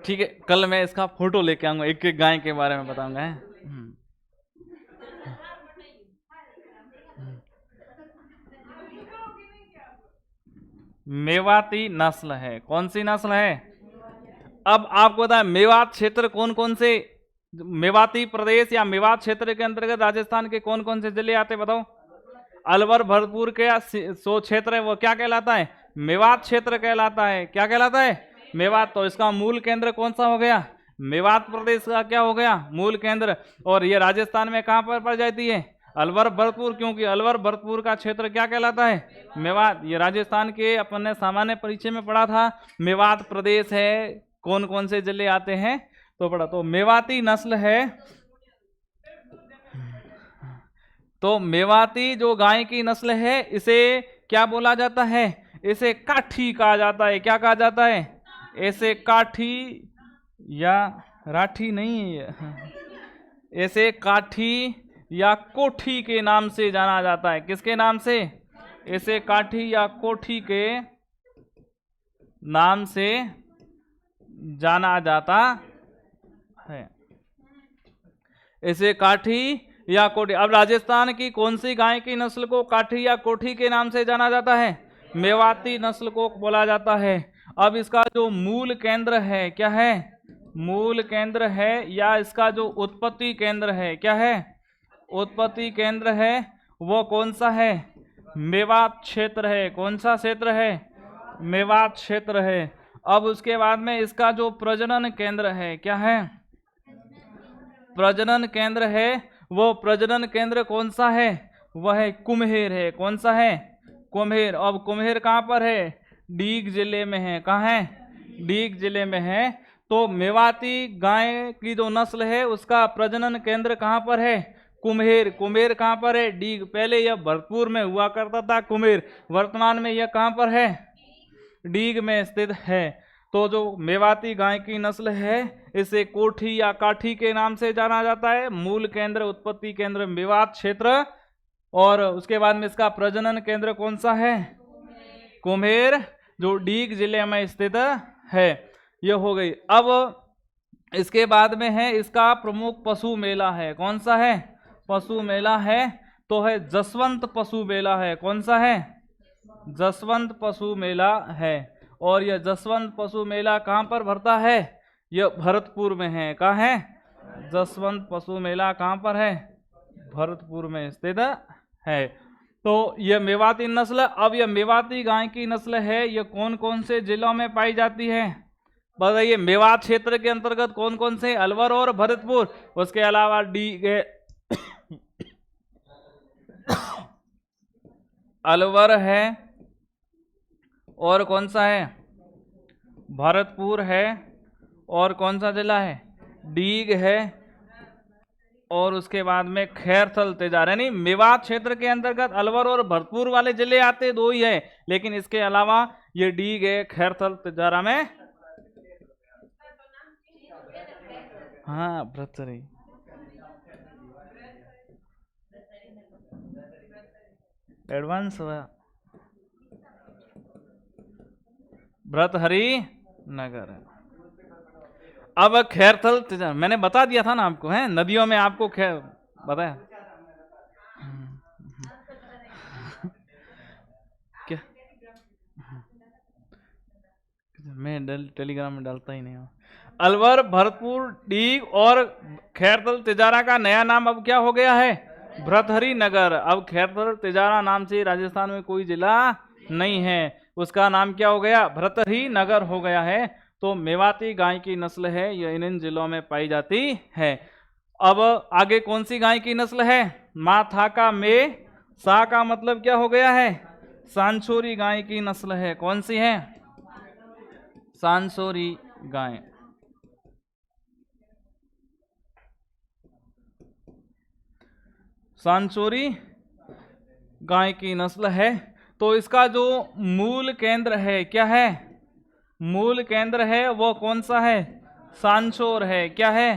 ठीक है, कल मैं इसका फोटो लेके आऊंगा, एक एक गाय के बारे में बताऊंगा। मेवाती नस्ल है। कौन सी नस्ल है? अब आपको पता है मेवात क्षेत्र कौन कौन से, मेवाती प्रदेश या मेवात क्षेत्र के अंतर्गत राजस्थान के कौन कौन से जिले आते बताओ? अलवर भरतपुर के सो क्षेत्र है वो क्या कहलाता है? मेवात क्षेत्र कहलाता है। क्या कहलाता है? मेवात। तो इसका मूल केंद्र कौन सा हो गया? मेवात प्रदेश का क्या हो गया? मूल केंद्र। और ये राजस्थान में कहां पर पड़ जाती है? अलवर भरतपुर, क्योंकि अलवर भरतपुर का क्षेत्र क्या कहलाता है? मेवात। ये राजस्थान के अपन ने सामान्य परिचय में पढ़ा था, मेवात प्रदेश है, कौन कौन से जिले आते हैं तो पढ़ा। तो मेवाती नस्ल है। तो मेवाती जो गाय की नस्ल है इसे क्या बोला जाता है? इसे काठी कहा जाता है। क्या कहा जाता है? इसे काठी या राठी नहीं है, इसे काठी या कोठी के नाम से जाना जाता है। किसके नाम से? इसे काठी या कोठी के नाम से जाना जाता है। इसे काठी या कोठी। अब राजस्थान की कौन सी गाय की नस्ल को काठी या कोठी के नाम से जाना जाता है? मेवाती नस्ल को बोला जाता है। अब इसका जो मूल केंद्र है क्या है? मूल केंद्र है या इसका जो उत्पत्ति केंद्र है क्या है? उत्पत्ति केंद्र है वो कौन सा है? मेवात क्षेत्र है। कौन सा क्षेत्र है? मेवात क्षेत्र है। अब उसके बाद में इसका जो प्रजनन केंद्र है क्या है? प्रजनन केंद्र है। वो प्रजनन केंद्र कौन सा है? वह है कुम्हेर है। कौन सा है? कुम्हेर। अब कुम्हेर कहाँ पर है? डीग जिले में है। कहाँ है? डीग जिले में है। तो मेवाती गाय की जो नस्ल है उसका प्रजनन केंद्र कहाँ पर है? कुम्हेर। कुम्हेर कहाँ पर है? डीग। पहले यह भरतपुर में हुआ करता था कुम्हेर, वर्तमान में यह कहाँ पर है? डीग में स्थित है। तो जो मेवाती गाय की नस्ल है इसे कोठी या काठी के नाम से जाना जाता है। मूल केंद्र, उत्पत्ति केंद्र मेवात क्षेत्र, और उसके बाद में इसका प्रजनन केंद्र कौन सा है? कुम्हेर, जो डीग जिले में स्थित है। यह हो गई। अब इसके बाद में है इसका प्रमुख पशु मेला है, कौन सा है? पशु मेला है तो है जसवंत पशु मेला है। कौन सा है? जसवंत पशु मेला है। और यह जसवंत पशु मेला कहाँ पर भरता है? यह भरतपुर में है। कहाँ है? जसवंत पशु मेला कहाँ पर है? भरतपुर में स्थित है। तो यह मेवाती नस्ल, अब यह मेवाती गाय की नस्ल है, यह कौन कौन से जिलों में पाई जाती है? बताइए, मेवात क्षेत्र के अंतर्गत कौन कौन से? अलवर और भरतपुर। उसके अलावा अलवर है, और कौन सा है? भरतपुर है, और कौन सा जिला है? डीग है, और उसके बाद में खैरथल तेजारा। यानी मेवात क्षेत्र के अंतर्गत अलवर और भरतपुर वाले जिले आते, दो ही है, लेकिन इसके अलावा ये डीग है, खैरथल तेजारा में। हाँ, भ्रतहरि। एडवांस हुआ। भ्रतहरि नगर। अब खैरथल तेजारा मैंने बता दिया था ना आपको, है नदियों में आपको बताया क्या? मैं टेलीग्राम में डालता ही नहीं हूँ। अलवर, भरतपुर, डीग और खैरथल तेजारा का नया नाम अब क्या हो गया है? भ्रतहरि नगर। अब खैरथल तेजारा नाम से राजस्थान में कोई जिला नहीं है, उसका नाम क्या हो गया? भ्रतहरि नगर हो गया है। तो मेवाती गाय की नस्ल है, यह इन जिलों में पाई जाती है। अब आगे कौन सी गाय की नस्ल है? माथाका में सा का मतलब क्या हो गया है? सांछोरी गाय की नस्ल है। कौन सी है? सांछोरी गाय। सांछोरी गाय की नस्ल है। तो इसका जो मूल केंद्र है क्या है? मूल केंद्र है वो कौन सा है? सांचोर है। क्या है?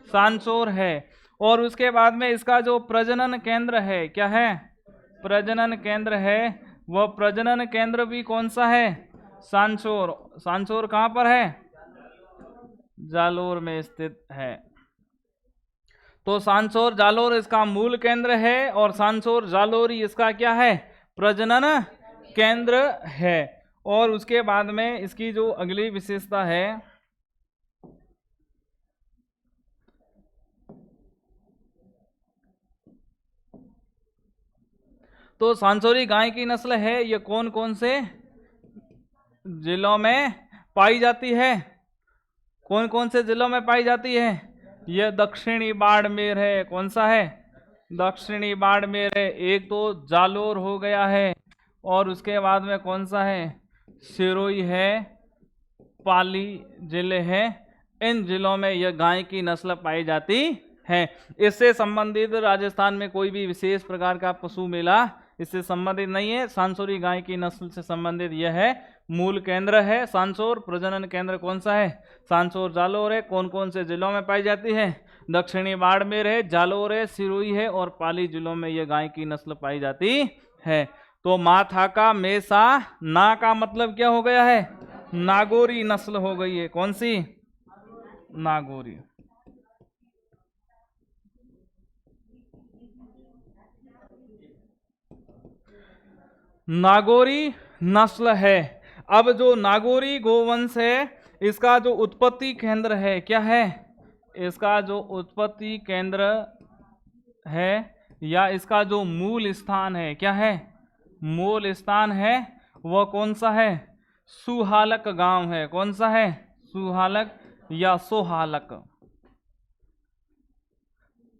सांचोर है। और उसके बाद में इसका जो प्रजनन केंद्र है क्या है? प्रजनन केंद्र है, वह प्रजनन केंद्र भी कौन सा है? सांचोर। सांचोर कहाँ पर है? जालोर में स्थित है। तो सांचोर जालोर इसका मूल केंद्र है, और सांचोर जालोरी इसका क्या है? प्रजनन केंद्र है। और उसके बाद में इसकी जो अगली विशेषता है, तो सांचोरी गाय की नस्ल है, ये कौन कौन से जिलों में पाई जाती है? कौन कौन से जिलों में पाई जाती है? यह दक्षिणी बाड़मेर है। कौन सा है? दक्षिणी बाड़मेर है। एक तो जालोर हो गया है, और उसके बाद में कौन सा है? सिरोही है, पाली जिले है। इन जिलों में यह गाय की नस्ल पाई जाती है। इससे संबंधित राजस्थान में कोई भी विशेष प्रकार का पशु मेला इससे संबंधित नहीं है। सांचोरी गाय की नस्ल से संबंधित यह है, मूल केंद्र है सांचोर। प्रजनन केंद्र कौन सा है? सांचोर जालोर है। कौन कौन से जिलों में पाई जाती है? दक्षिणी बाड़मेर है, जालोर है, सिरोही है, और पाली जिलों में यह गाय की नस्ल पाई जाती है। तो माथाका मेसा ना का मतलब क्या हो गया है? नागौरी नस्ल हो गई है। कौन सी? नागौरी। नागौरी नस्ल है। अब जो नागौरी गोवंश है, इसका जो उत्पत्ति केंद्र है क्या है? इसका जो उत्पत्ति केंद्र है, या इसका जो मूल स्थान है क्या है? मूल स्थान है वह कौन सा है? सुहालक गांव है। कौन सा है? सुहालक या सोहालक।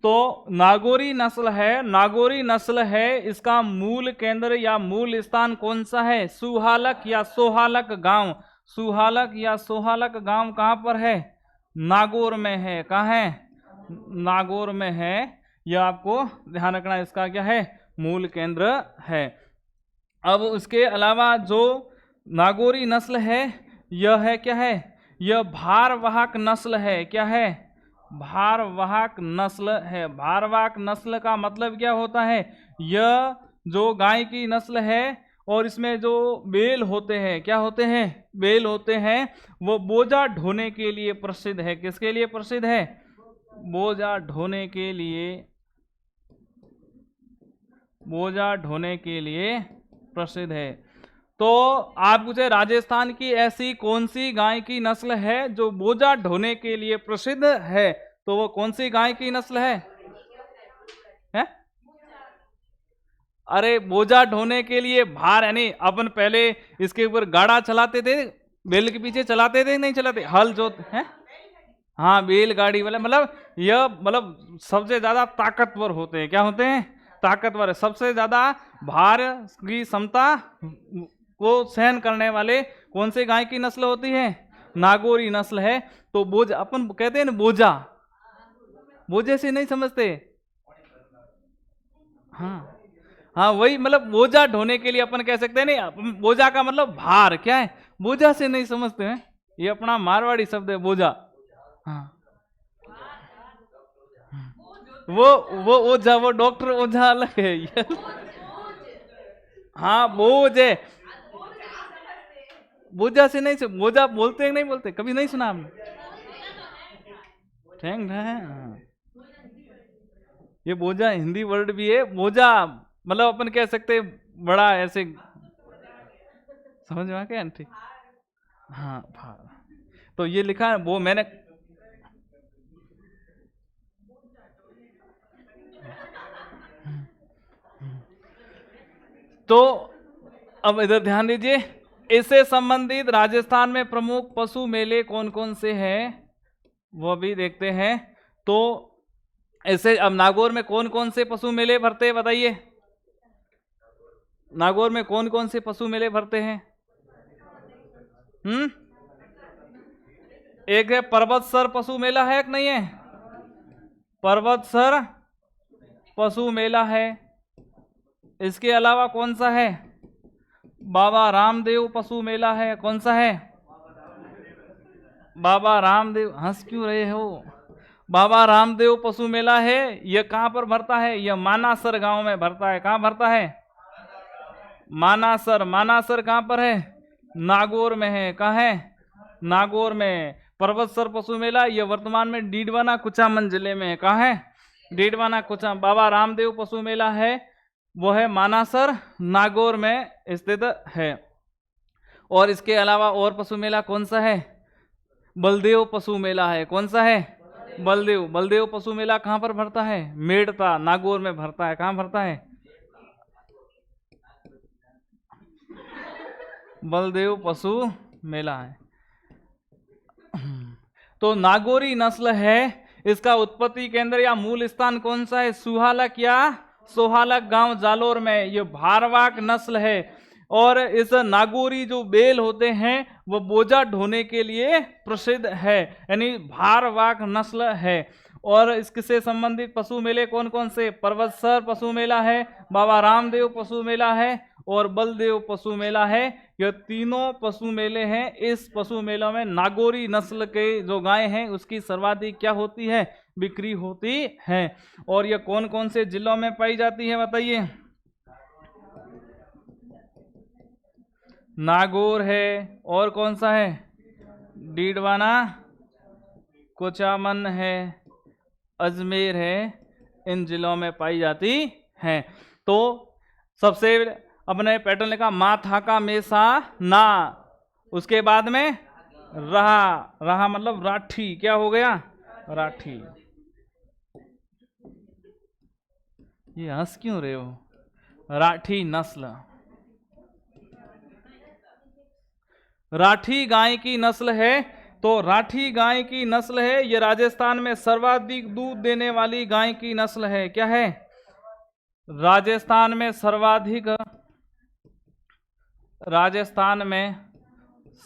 तो नागौरी नस्ल है, नागौरी नस्ल है, इसका मूल केंद्र या मूल स्थान कौन सा है? सुहालक या सोहालक गांव। सुहालक या सोहालक गांव कहाँ पर है? नागौर में है। कहाँ है? नागौर में है। यह आपको ध्यान रखना, इसका क्या है? मूल केंद्र है। अब उसके अलावा जो नागौरी नस्ल है, यह है क्या है? यह भारवाहक नस्ल है। क्या है? भारवाहक नस्ल है। भारवाहक नस्ल का मतलब क्या होता है? यह जो गाय की नस्ल है और इसमें जो बैल होते हैं, क्या होते हैं, बैल होते हैं, वो बोझा ढोने के लिए प्रसिद्ध है। किसके लिए प्रसिद्ध है? बोझा ढोने के लिए, बोझा ढोने के लिए प्रसिद्ध है। तो आप पूछे राजस्थान की ऐसी कौन सी गाय की नस्ल है जो बोझा ढोने के लिए प्रसिद्ध है, तो वो कौन सी गाय की नस्ल है? अरे बोझा ढोने के लिए भार, यानी अपन पहले इसके ऊपर गाड़ा चलाते थे, बैल के पीछे चलाते थे, नहीं चलाते, हल जोत है, हाँ बैलगाड़ी वाला, मतलब यह मतलब सबसे ज्यादा ताकतवर होते हैं। क्या होते हैं? ताकतवर है। सबसे ज्यादा भार की क्षमता को सहन करने वाले कौन से गाय की नस्ल होती है? नागौरी नस्ल है। तो बोझा अपन कहते हैं ना, बोझा, बोझे से नहीं समझते, हाँ हाँ वही, मतलब बोझा ढोने के लिए अपन कह सकते हैं। नहीं, बोझा का मतलब भार, क्या है, बोझा से नहीं समझते हैं, ये अपना मारवाड़ी शब्द है बोझा। हाँ वो ओझा, वो डॉक्टर ओझा अलग है ये। हाँ बोझ है, बोझा से नहीं, बोझा बोलते हैं, नहीं बोलते, कभी नहीं सुना आपने? ठेंग है, हाँ। ये बोझा हिंदी वर्ड भी है। बोझा मतलब अपन कह सकते हैं बड़ा ऐसे, समझ में आ गया आंटी? हाँ भार। तो ये लिखा है, वो मैंने तो अब इधर ध्यान दीजिए, इससे संबंधित राजस्थान में प्रमुख पशु मेले कौन कौन से हैं वो भी देखते हैं। तो ऐसे अब नागौर में कौन कौन से पशु मेले भरते हैं बताइए? नागौर में कौन कौन से पशु मेले भरते हैं? एक है पर्वतसर पशु मेला, है कि नहीं है? पर्वतसर पशु मेला है। इसके अलावा कौन सा है? बाबा रामदेव पशु मेला है। कौन सा है? बाबा रामदेव, हंस क्यों रहे हो? बाबा रामदेव पशु मेला है। यह कहां पर भरता है? यह मानासर गांव में भरता है। कहां भरता है? मानासर। मानासर कहां पर है? नागौर में है। कहां है? नागौर में। पर्वतसर पशु मेला यह वर्तमान में डीडवाना कुचामन जिले में है। कहां है? डीडवाना कुचामन। बाबा रामदेव पशु मेला है, वो है मानासर, नागौर में स्थित है। और इसके अलावा और पशु मेला कौन सा है? बलदेव पशु मेला है। कौन सा है? बलदेव। बलदेव पशु मेला कहां पर भरता है? मेड़ता, नागौर में भरता है। कहां भरता है? बलदेव पशु मेला है। तो नागौरी नस्ल है, इसका उत्पत्ति केंद्र या मूल स्थान कौन सा है? सुहालक या सोहालक गांव जालोर में। ये भारवाक नस्ल है। और इस नागौरी जो बैल होते हैं वो बोझा ढोने के लिए प्रसिद्ध है, यानी भारवाक नस्ल है। और इससे संबंधित पशु मेले कौन कौन से? पर्वतसर पशु मेला है, बाबा रामदेव पशु मेला है और बलदेव पशु मेला है। यह तीनों पशु मेले हैं। इस पशु मेलों में नागौरी नस्ल के जो गाय हैं उसकी सर्वाधिक क्या होती है? बिक्री होती है। और यह कौन कौन से जिलों में पाई जाती है बताइए? नागौर है, और कौन सा है? डीडवाना कुचामन है, अजमेर है, इन जिलों में पाई जाती है। तो सबसे अपने पैटर्न लिखा माथा का मेसा ना, उसके बाद में रहा। रहा मतलब राठी। क्या हो गया? राठी। ये हंस क्यों रहे हो? राठी नस्ल, राठी गाय की नस्ल है। तो राठी गाय की नस्ल है, यह राजस्थान में सर्वाधिक दूध देने वाली गाय की नस्ल है। क्या है? राजस्थान में सर्वाधिक, राजस्थान में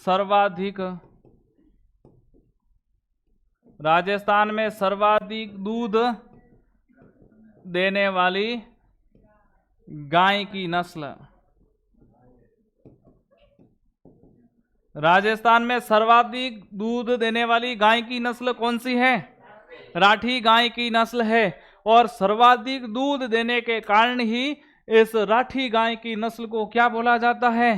सर्वाधिक, राजस्थान में सर्वाधिक दूध देने वाली गाय की नस्ल, राजस्थान में सर्वाधिक दूध देने वाली गाय की नस्ल कौन सी है? राठी गाय की नस्ल है। और सर्वाधिक दूध देने के कारण ही इस राठी गाय की नस्ल को क्या बोला जाता है?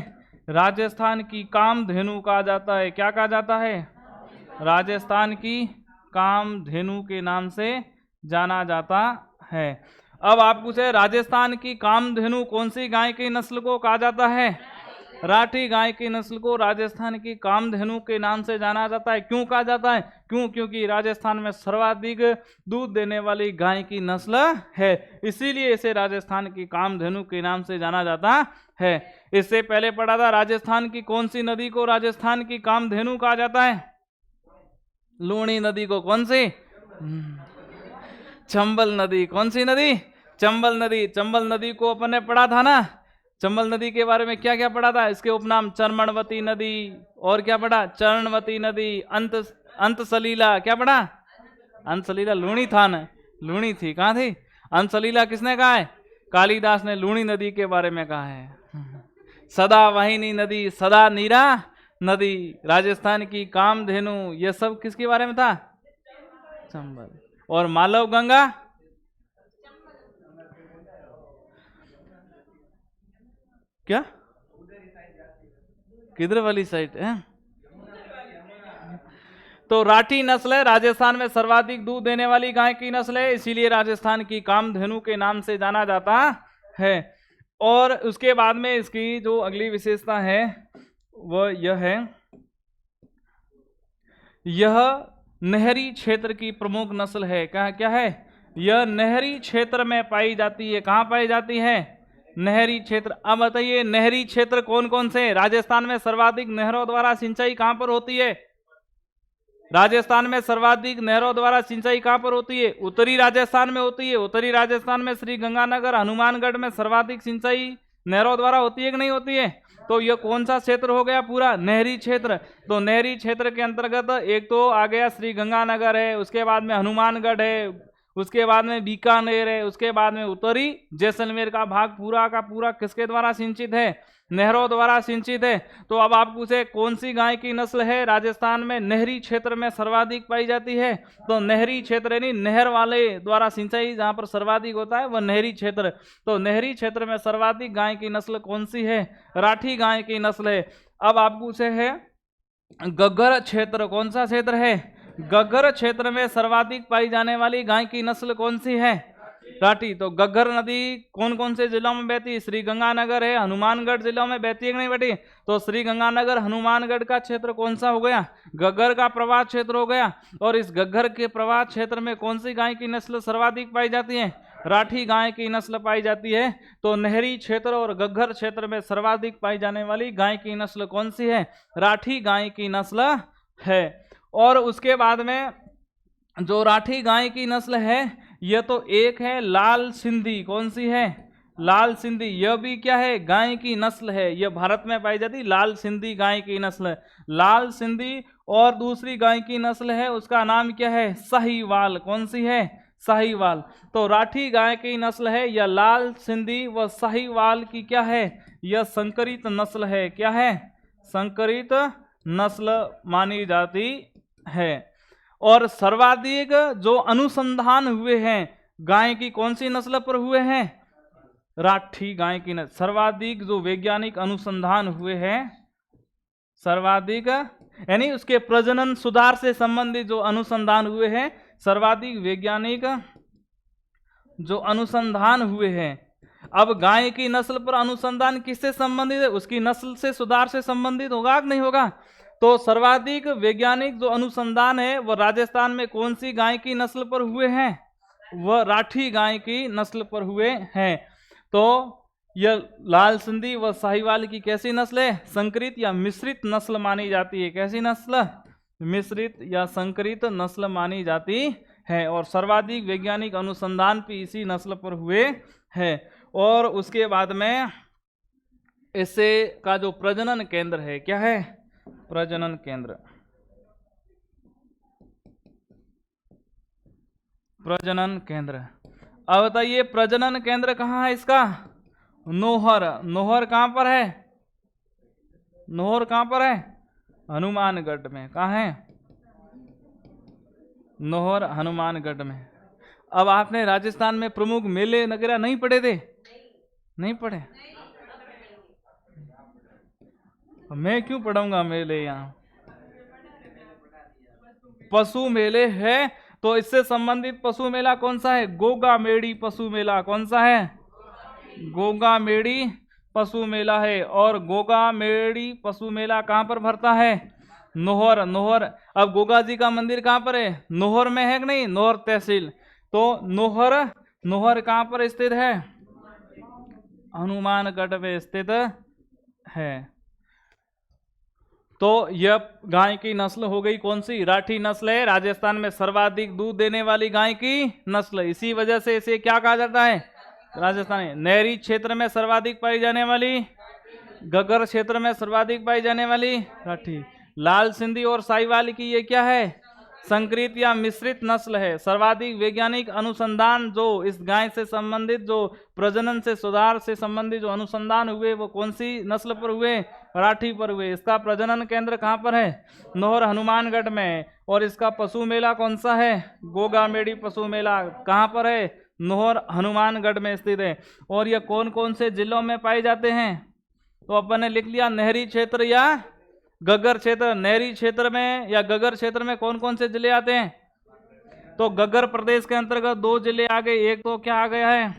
राजस्थान की कामधेनु कहा जाता है। क्या कहा जाता है? राजस्थान की कामधेनु के नाम से जाना जाता है। अब आप पूछे राजस्थान की कामधेनु कौन सी गाय की नस्ल को कहा जाता है? राठी गाय की नस्ल को राजस्थान की कामधेनु के नाम से जाना जाता है। क्यों कहा जाता है? क्योंकि राजस्थान में सर्वाधिक दूध देने वाली गाय की नस्ल है, इसीलिए इसे राजस्थान की कामधेनु के नाम से जाना जाता है। इससे पहले पढ़ा था राजस्थान की कौन सी नदी को राजस्थान की कामधेनु कहा जाता है? लूणी नदी को कौन सी? चंबल नदी। कौन सी नदी? चंबल नदी। चंबल नदी को अपन ने पढ़ा था ना। चंबल नदी के बारे में क्या क्या पढ़ा था? इसके उपनाम चर्मणवती नदी, और क्या पढ़ा? चरणवती नदी, अंतसलीला। क्या पढ़ा? अंतसलीला लूणी था ना, लूणी थी। कहाँ थी? अंतसलीला किसने कहा है? कालिदास ने लूणी नदी के बारे में कहा है। सदा वाहिनी नदी, सदा नीरा नदी, राजस्थान की कामधेनु, ये सब किसके बारे में था? चंबल। और मालव गंगा? क्या किधर वाली साइड है? तो राठी नस्ल है, राजस्थान में सर्वाधिक दूध देने वाली गाय की नस्ल है, इसीलिए राजस्थान की कामधेनु के नाम से जाना जाता है। और उसके बाद में इसकी जो अगली विशेषता है वह यह है, यह नहरी क्षेत्र की प्रमुख नस्ल है। क्या है? यह नहरी क्षेत्र में पाई जाती है। कहाँ पाई जाती है? नहरी क्षेत्र। अब बताइए नहरी क्षेत्र कौन कौन से? राजस्थान में सर्वाधिक नहरों द्वारा सिंचाई कहां पर होती है? राजस्थान में सर्वाधिक नहरों द्वारा सिंचाई कहां पर होती है? उत्तरी राजस्थान में होती है। उत्तरी राजस्थान में श्री गंगानगर, हनुमानगढ़ में सर्वाधिक सिंचाई नहरों द्वारा होती है कि नहीं होती है? तो यह कौन सा क्षेत्र हो गया? पूरा नहरी क्षेत्र। तो नहरी क्षेत्र के अंतर्गत एक तो आ गया श्री गंगानगर है, उसके बाद में हनुमानगढ़ है, उसके बाद में बीकानेर है, उसके बाद में उत्तरी जैसलमेर का भाग पूरा का पूरा किसके द्वारा सिंचित है? नहरों द्वारा सिंचित है। तो अब आप पूछे कौन सी गाय की नस्ल है राजस्थान में नहरी क्षेत्र में सर्वाधिक पाई जाती है? तो नहरी क्षेत्र यानी नहर वाले द्वारा सिंचाई जहां पर सर्वाधिक होता है वह नहरी क्षेत्र। तो नहरी क्षेत्र में सर्वाधिक गाय की नस्ल कौन सी है? राठी गाय की नस्ल है। अब आप पूछे है गग्गर क्षेत्र, कौन सा क्षेत्र है? गग्गर क्षेत्र में सर्वाधिक पाई जाने वाली गाय की नस्ल कौन सी है? राठी। तो गग्गर नदी कौन कौन से जिलों में बहती है? श्री गंगानगर है, हनुमानगढ़ जिलों में बहती है कि नहीं बहती? तो श्री गंगानगर हनुमानगढ़ का क्षेत्र कौन सा हो गया? गग्गर का प्रवाह क्षेत्र हो गया। और इस गग्गर के प्रवाह क्षेत्र में कौन सी गाय की नस्ल सर्वाधिक पाई जाती है? राठी गाय की नस्ल पाई जाती है। तो नहरी क्षेत्र और गग्गर क्षेत्र में सर्वाधिक पाई जाने वाली गाय की नस्ल कौन सी है? राठी गाय की नस्ल है। और उसके बाद में जो राठी गाय की नस्ल है यह तो एक है लाल सिंधी। कौन सी है? लाल सिंधी। यह भी क्या है? गाय की नस्ल है। यह भारत में पाई जाती लाल सिंधी गाय की नस्ल, लाल सिंधी। और दूसरी गाय की नस्ल है उसका नाम क्या है? साहीवाल। कौन सी है? साहीवाल। तो राठी गाय की नस्ल है यह लाल सिंधी व साहीवाल की क्या है? यह संकरित नस्ल है। क्या है? संकरित नस्ल मानी जाती है। और सर्वाधिक जो अनुसंधान हुए हैं गाय की कौन सी नस्ल पर हुए हैं? राठी गाय की नस्ल। सर्वाधिक जो वैज्ञानिक अनुसंधान हुए हैं, सर्वाधिक यानी उसके प्रजनन सुधार से संबंधित जो अनुसंधान हुए हैं, सर्वाधिक वैज्ञानिक जो अनुसंधान हुए हैं। अब गाय की नस्ल पर अनुसंधान किससे संबंधित है? उसकी नस्ल से सुधार से संबंधित होगा कि नहीं होगा? तो सर्वाधिक वैज्ञानिक जो अनुसंधान है वह राजस्थान में कौन सी गाय की नस्ल पर हुए हैं? वह राठी गाय की नस्ल पर हुए हैं। तो यह लाल सिंधी व साहीवाल की कैसी नस्ल है? संकरित या मिश्रित नस्ल मानी जाती है। कैसी नस्ल? मिश्रित या संकरित नस्ल मानी जाती है। और सर्वाधिक वैज्ञानिक अनुसंधान भी इसी नस्ल पर हुए हैं। और उसके बाद में इससे का जो प्रजनन केंद्र है, क्या है? प्रजनन केंद्र। प्रजनन केंद्र। अब बताइए प्रजनन केंद्र कहाँ है इसका? नोहर। नोहर कहाँ पर है? नोहर कहाँ पर है? हनुमानगढ़ में। कहाँ है? नोहर हनुमानगढ़ में। अब आपने राजस्थान में प्रमुख मेले वगैरह नहीं पढ़े थे? नहीं पढ़े? मैं क्यों पढ़ूंगा मेले यहाँ? पशु मेले है तो इससे संबंधित पशु मेला कौन सा है? गोगा मेड़ी पशु मेला। कौन सा है? गोगा मेड़ी पशु मेला है। और गोगा मेड़ी पशु मेला कहाँ पर भरता है? नोहर। नोहर। अब गोगा जी का मंदिर कहाँ पर है? नोहर में है कि नहीं? नोहर तहसील। तो नोहर, नोहर कहाँ पर स्थित है? हनुमानगढ़ में स्थित है। तो यह गाय की नस्ल हो गई कौन सी? राठी नस्ल है। राजस्थान में सर्वाधिक दूध देने वाली गाय की नस्ल, इसी वजह से इसे क्या कहा जाता है? राजस्थान। नहरी क्षेत्र में सर्वाधिक पाई जाने वाली, गगर क्षेत्र में सर्वाधिक पाई जाने वाली राठी। लाल सिंधी और साहिवाल की ये क्या है? संकरित या मिश्रित नस्ल है। सर्वाधिक वैज्ञानिक अनुसंधान जो इस गाय से संबंधित, जो प्रजनन से सुधार से संबंधित जो अनुसंधान हुए वो कौन सी नस्ल पर हुए? राठी पर हुए। इसका प्रजनन केंद्र कहाँ पर है? नोहर हनुमानगढ़ में। और इसका पशु मेला कौन सा है? गोगा मेड़ी पशु मेला। कहाँ पर है? नोहर हनुमानगढ़ में स्थित है। और ये कौन कौन से जिलों में पाए जाते हैं? तो अपन ने लिख लिया नहरी क्षेत्र या गगर क्षेत्र। नहरी क्षेत्र में या गगर क्षेत्र में कौन कौन से जिले आते हैं? तो गगर प्रदेश के अंतर्गत 2 जिले आ गए। एक तो क्या आ गया है?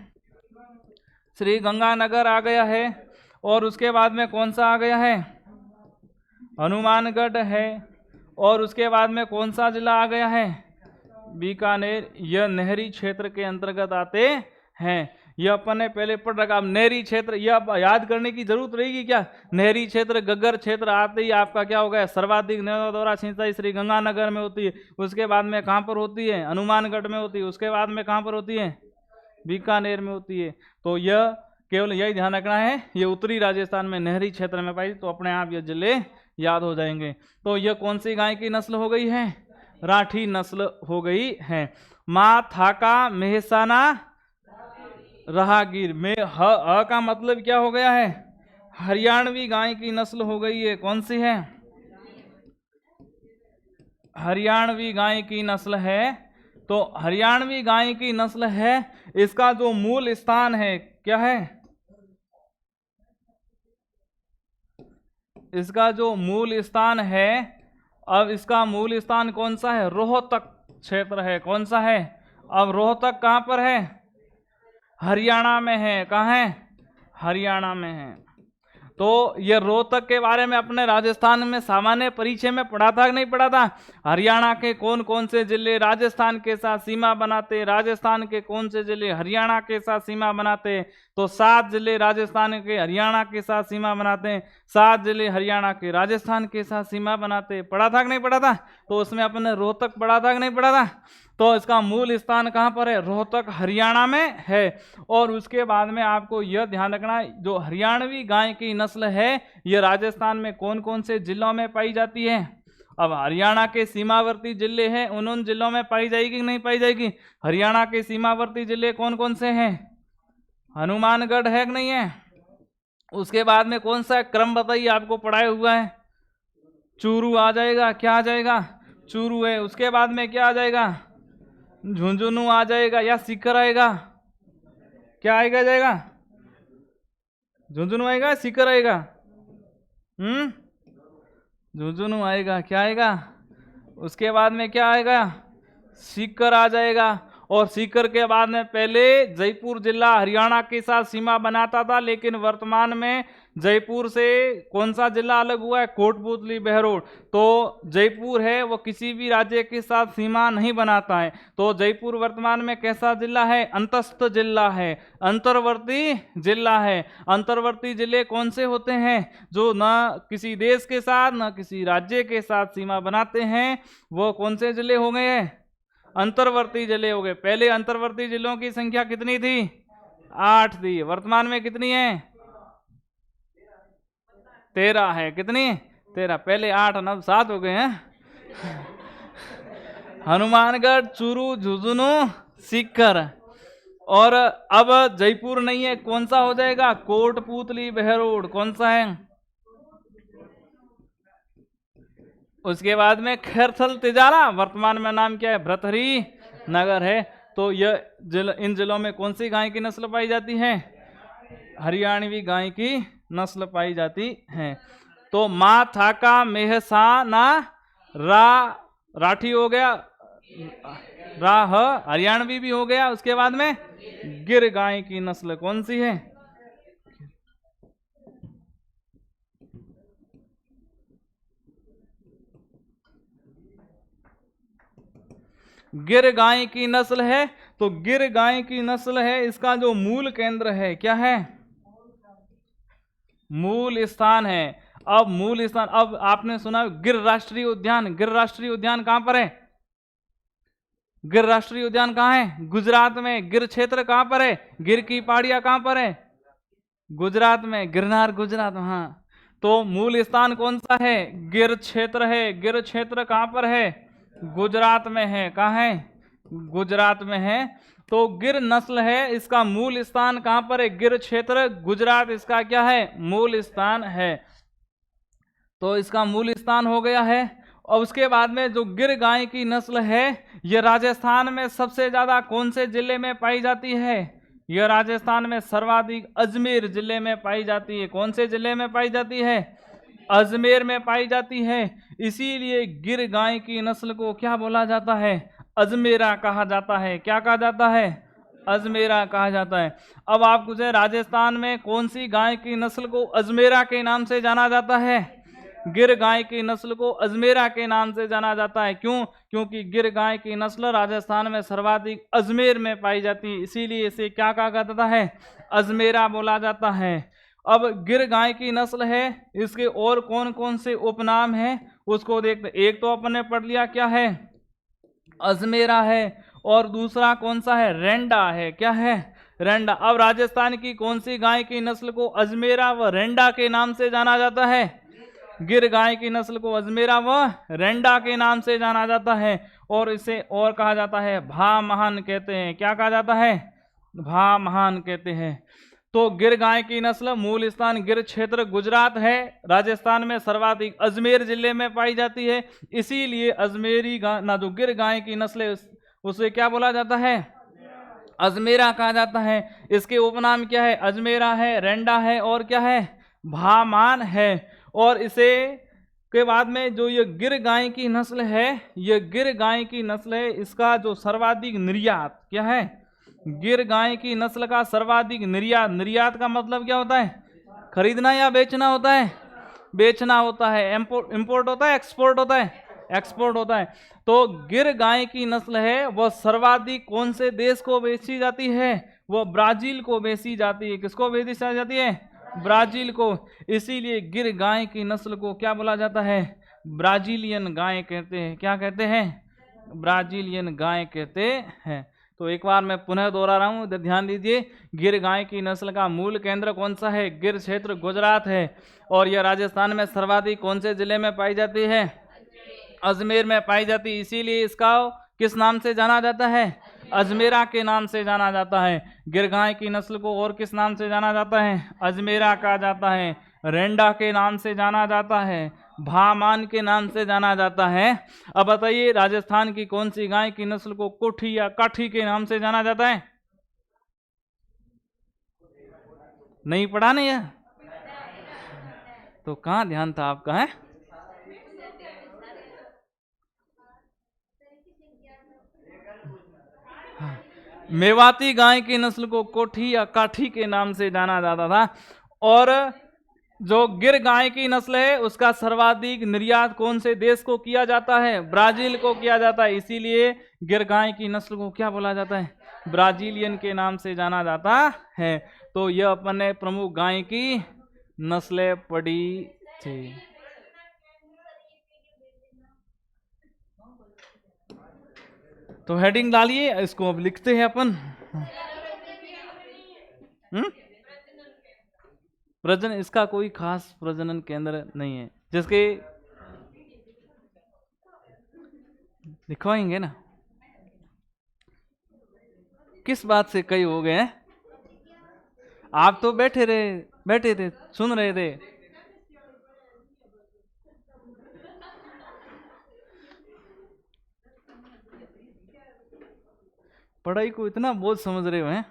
श्री गंगानगर आ गया है। और उसके बाद में कौन सा आ गया है? हनुमानगढ़ है। और उसके बाद में कौन सा जिला आ गया है? बीकानेर। यह नहरी क्षेत्र के अंतर्गत आते हैं। यह अपन ने पहले पढ़ रखा। अब नहरी क्षेत्र यह याद करने की जरूरत रहेगी क्या? नहरी क्षेत्र, गगर क्षेत्र आते ही आपका क्या हो गया? सर्वाधिक नहरों द्वारा सिंचाई श्री गंगानगर में होती है। उसके बाद में कहाँ पर होती है? हनुमानगढ़ में होती है। उसके बाद में कहाँ पर होती है? बीकानेर में होती है। तो यह केवल यही ध्यान रखना है, ये उत्तरी राजस्थान में नहरी क्षेत्र में पाई, तो अपने आप ये जिले याद हो जाएंगे। तो यह कौन सी गाय की नस्ल हो गई है? राठी नस्ल हो गई है। माँ थाका मेहसाना राहगीर में ह का मतलब क्या हो गया है? हरियाणवी गाय की नस्ल हो गई है। कौन सी है? हरियाणवी गाय की नस्ल है। तो हरियाणवी गाय की नस्ल है। इसका जो मूल स्थान है क्या है? इसका जो मूल स्थान है, अब इसका मूल स्थान कौन सा है? रोहतक क्षेत्र है। कौन सा है? अब रोहतक कहाँ पर है? हरियाणा में है। कहाँ है? हरियाणा में है। तो ये रोहतक के बारे में अपने राजस्थान में सामान्य परिचय में पढ़ा था कि नहीं पढ़ा था? हरियाणा के कौन कौन से जिले राजस्थान के साथ सीमा बनाते, राजस्थान के कौन से जिले हरियाणा के साथ सीमा बनाते? तो 7 जिले राजस्थान के हरियाणा के साथ सीमा बनाते हैं, 7 जिले हरियाणा के राजस्थान के साथ सीमा बनाते। पढ़ा था कि नहीं पढ़ा था? तो उसमें अपने रोहतक पढ़ा था कि नहीं पढ़ा था? तो इसका मूल स्थान कहाँ पर है? रोहतक हरियाणा में है। और उसके बाद में आपको यह ध्यान रखना है, जो हरियाणवी गाय की नस्ल है यह राजस्थान में कौन कौन से जिलों में पाई जाती है? अब हरियाणा के सीमावर्ती जिले हैं, उन जिलों में पाई जाएगी कि नहीं पाई जाएगी? हरियाणा के सीमावर्ती जिले कौन कौन से हैं? हनुमानगढ़ है कि नहीं है? उसके बाद में कौन सा क्रम बताइए, आपको पढ़ाया हुआ है? चूरू आ जाएगा। क्या आ जाएगा? चूरू है। उसके बाद में क्या आ जाएगा? झुंझुनू आ जाएगा या सीकर आएगा? क्या आएगा जाएगा? झुंझुनू आएगा, सीकर आएगा? झुंझुनू आएगा। क्या आएगा? उसके बाद में क्या आएगा? सीकर आ जाएगा। और सीकर के बाद में पहले जयपुर जिला हरियाणा के साथ सीमा बनाता था, लेकिन वर्तमान में जयपुर से कौन सा जिला अलग हुआ है? कोटपुतली बहरोड। तो जयपुर है वो किसी भी राज्य के साथ सीमा नहीं बनाता है। तो जयपुर वर्तमान में कैसा जिला है? अंतस्थ जिला है, अंतर्वर्ती जिला है। अंतर्वर्ती जिले कौन से होते हैं? जो न किसी देश के साथ न किसी राज्य के साथ सीमा बनाते हैं, वो कौन से जिले हो गए हैं? अंतर्वर्ती जिले हो गए। पहले अंतर्वर्ती जिलों की संख्या कितनी थी? 8 थी। वर्तमान में कितनी है? 13 है। कितनी? 13। पहले 8 अब 7 हो गए हैं। हनुमानगढ़, चूरू, झुंझुनू, सीकर। और अब जयपुर नहीं है, कौन सा हो जाएगा? कोटपुतली बहरोड। कौन सा है? उसके बाद में खैरथल तिजारा, वर्तमान में नाम क्या है? भ्रतहरी नगर है। तो यह इन जिलों में कौन सी गाय की नस्ल पाई जाती है? हरियाणवी गाय की नस्ल पाई जाती है। तो मा थाका मेहसाना रा राठी हो गया, राह हरियाणवी भी हो गया। उसके बाद में गिर गाय की नस्ल कौन सी है? गिर गाय की नस्ल है। तो गिर गाय की नस्ल है, इसका जो मूल केंद्र है क्या है? मूल स्थान है। अब मूल स्थान, अब आपने सुना गिर राष्ट्रीय उद्यान, गिर राष्ट्रीय उद्यान कहां पर है? गिर राष्ट्रीय उद्यान कहां है? गुजरात में। गिर क्षेत्र कहां पर है? गिर की पहाड़ियां कहां पर है? गुजरात में। गिरनार गुजरात, हाँ। तो मूल स्थान कौन सा है? गिर क्षेत्र है। गिर क्षेत्र कहां पर है? गुजरात में है। कहां है? गुजरात में है। तो गिर नस्ल है, इसका मूल स्थान कहां पर है? गिर क्षेत्र गुजरात इसका क्या है? मूल स्थान है। तो इसका मूल स्थान हो गया है। और उसके बाद में जो गिर गाय की नस्ल है, यह राजस्थान में सबसे ज्यादा कौन से जिले में पाई जाती है? यह राजस्थान में सर्वाधिक अजमेर जिले में पाई जाती है। कौन से जिले में पाई जाती है? अजमेर में पाई जाती है। इसीलिए गिर गाय की नस्ल को क्या बोला जाता है? अजमेरा कहा जाता है। क्या कहा जाता है? अजमेरा कहा जाता है। अब आप पूछे राजस्थान में कौन सी गाय की नस्ल को अजमेरा के नाम से जाना जाता है? गिर गाय की नस्ल को अजमेरा के नाम से जाना जाता है। क्यों? क्योंकि गिर गाय की नस्ल राजस्थान में सर्वाधिक अजमेर में पाई जाती है, इसीलिए इसे क्या कहा जाता है? अजमेरा बोला जाता है। अब गिर गाय की नस्ल है, इसके और कौन कौन से उपनाम हैं उसको देखते। एक तो अपन ने पढ़ लिया क्या है? अजमेरा है। और दूसरा कौन सा है? रेंडा है। क्या है? रेंडा। अब राजस्थान की कौन सी गाय की नस्ल को अजमेरा व रेंडा के नाम से जाना जाता है? गिर गाय की नस्ल को अजमेरा व रेंडा के नाम से जाना जाता है। और इसे और कहा जाता है भा महान कहते हैं। क्या कहा जाता है? भा महान कहते हैं। तो गिर गाय की नस्ल मूल स्थान गिर क्षेत्र गुजरात है, राजस्थान में सर्वाधिक अजमेर जिले में पाई जाती है। इसीलिए अजमेरी ना जो गिर गाय की नस्ल है उसे क्या बोला जाता है? अजमेरा कहा जाता है। इसके उपनाम क्या है? अजमेरा है, रेंडा है और क्या है? भामान है। और इसे के बाद में जो ये गिर गाय की नस्ल है, ये गिर गाय की नस्ल है, इसका जो सर्वाधिक निर्यात क्या है? गिर गाय की नस्ल का सर्वाधिक निर्यात, निर्यात का मतलब क्या होता है? खरीदना या बेचना होता है? बेचना होता है। इंपोर्ट होता है, एक्सपोर्ट होता है? एक्सपोर्ट होता है। तो गिर गाय की नस्ल है वह सर्वाधिक कौन से देश को बेची जाती है? वह ब्राजील को बेची जाती है। किसको बेची जाती है? ब्राजील को। इसीलिए गिर गाय की नस्ल को क्या बोला जाता है? ब्राजीलियन गाय कहते हैं। क्या कहते हैं? ब्राजीलियन गाय कहते हैं। तो एक बार मैं पुनः दोहरा रहा हूं, ध्यान दीजिए। गिर गाय की नस्ल का मूल केंद्र कौन सा है? गिर क्षेत्र गुजरात है। और यह राजस्थान में सर्वाधिक कौन से जिले में पाई जाती है? अजमेर में पाई जाती है। इसीलिए इसका किस नाम से जाना जाता है? अजमेरा के नाम से जाना जाता है। गिर गाय की नस्ल को और किस नाम से जाना जाता है? अजमेरा कहा जाता है। रेंडा के नाम से जाना जाता है। भामान के नाम से जाना जाता है। अब बताइए राजस्थान की कौन सी गाय की नस्ल को कोठी या काठी के नाम से जाना जाता है? नहीं पढ़ा नहीं है तो कहां ध्यान था आपका? है मेवाती गाय की नस्ल को कोठी या काठी के नाम से जाना जाता था। और जो गिर गाय की नस्ल है उसका सर्वाधिक निर्यात कौन से देश को किया जाता है? ब्राजील को किया जाता है। इसीलिए गिर गाय की नस्ल को क्या बोला जाता है? ब्राजीलियन के नाम से जाना जाता है। तो यह अपन ने प्रमुख गाय की नस्लें पढ़ी थी। तो हेडिंग डालिए, इसको अब लिखते हैं अपन। प्रजनन, इसका कोई खास प्रजनन केंद्र नहीं है। जिसके लिखवाएंगे ना, किस बात से कई हो गए हैं? आप तो बैठे थे सुन रहे थे। पढ़ाई को इतना बोझ समझ रहे हो हैं?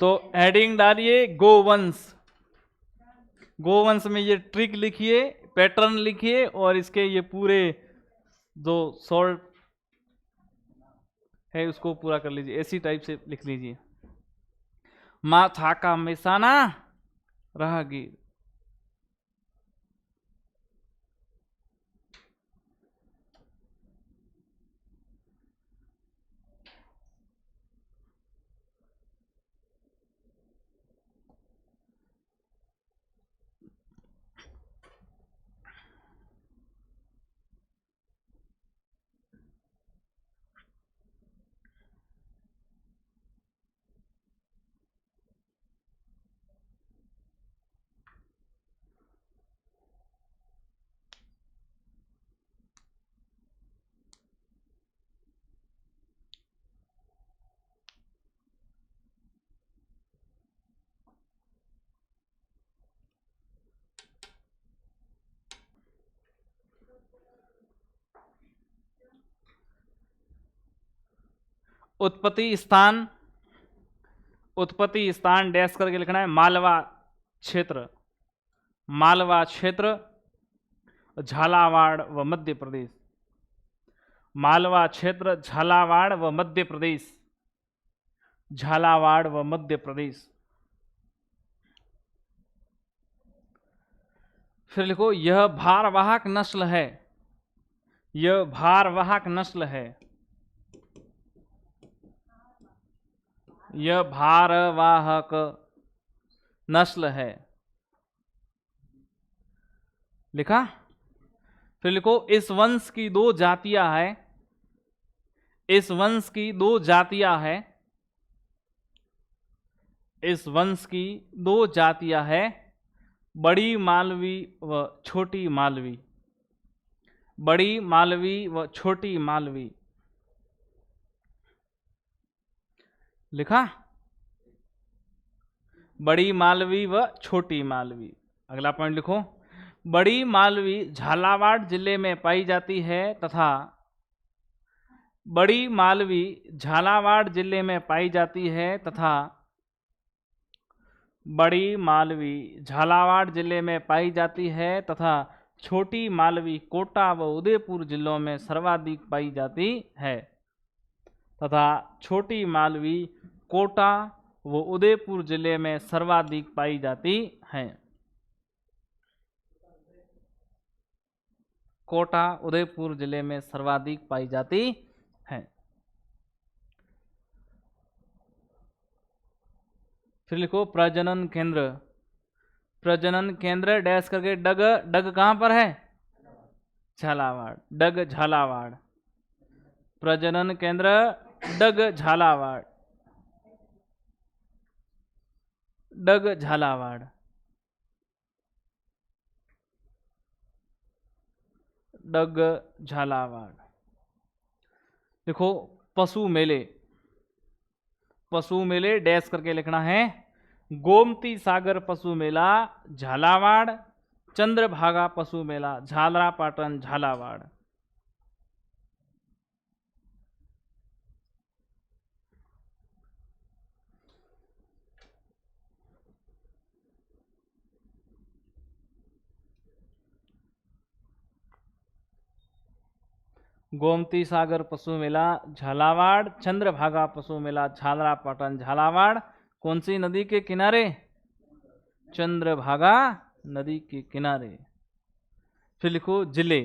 तो हेडिंग डालिए गोवंश। गोवंश में ये ट्रिक लिखिए, पैटर्न लिखिए, और इसके ये पूरे जो शॉर्ट है उसको पूरा कर लीजिए, ऐसी टाइप से लिख लीजिए। माथा का मिसाना राहगीर। उत्पत्ति स्थान, उत्पत्ति स्थान डैश करके लिखना है। मालवा क्षेत्र, मालवा क्षेत्र, झालावाड़ व मध्य प्रदेश। मालवा क्षेत्र, झालावाड़ व मध्य प्रदेश, झालावाड़ व मध्य प्रदेश। फिर लिखो यह भारवाहक नस्ल है, यह भारवाहक नस्ल है, यह भारवाहक नस्ल है। लिखा। फिर लिखो इस वंश की दो जातियां हैं, इस वंश की दो जातियां हैं, इस वंश की दो जातियां हैं, बड़ी मालवी व छोटी मालवी, बड़ी मालवी व छोटी मालवी। लिखा। बड़ी मालवी व छोटी मालवी। अगला पॉइंट लिखो। बड़ी मालवी झालावाड़ जिले में पाई जाती है तथा बड़ी मालवी झालावाड़ जिले में पाई जाती है तथा बड़ी मालवी झालावाड़ जिले में पाई जाती है तथा छोटी मालवी कोटा व उदयपुर जिलों में सर्वाधिक पाई जाती है, तथा छोटी मालवी कोटा व उदयपुर जिले में सर्वाधिक पाई जाती है। कोटा उदयपुर जिले में सर्वाधिक पाई जाती है। फिर लिखो प्रजनन केंद्र, प्रजनन केंद्र डैश करके डग, डग कहां पर है? झालावाड़, डग झालावाड़। प्रजनन केंद्र डग झालावाड़, डग झालावाड़, डग झालावाड़। देखो पशु मेले, पशु मेले डैश करके लिखना है। गोमती सागर पशु मेला झालावाड़, चंद्रभागा पशु मेला झालरापाटन झालावाड़। गोमती सागर पशु मेला झालावाड़, चंद्रभागा पशु मेला झालरापाटन झालावाड़। कौन सी नदी के किनारे? चंद्रभागा नदी के किनारे। फिर लिखो जिले,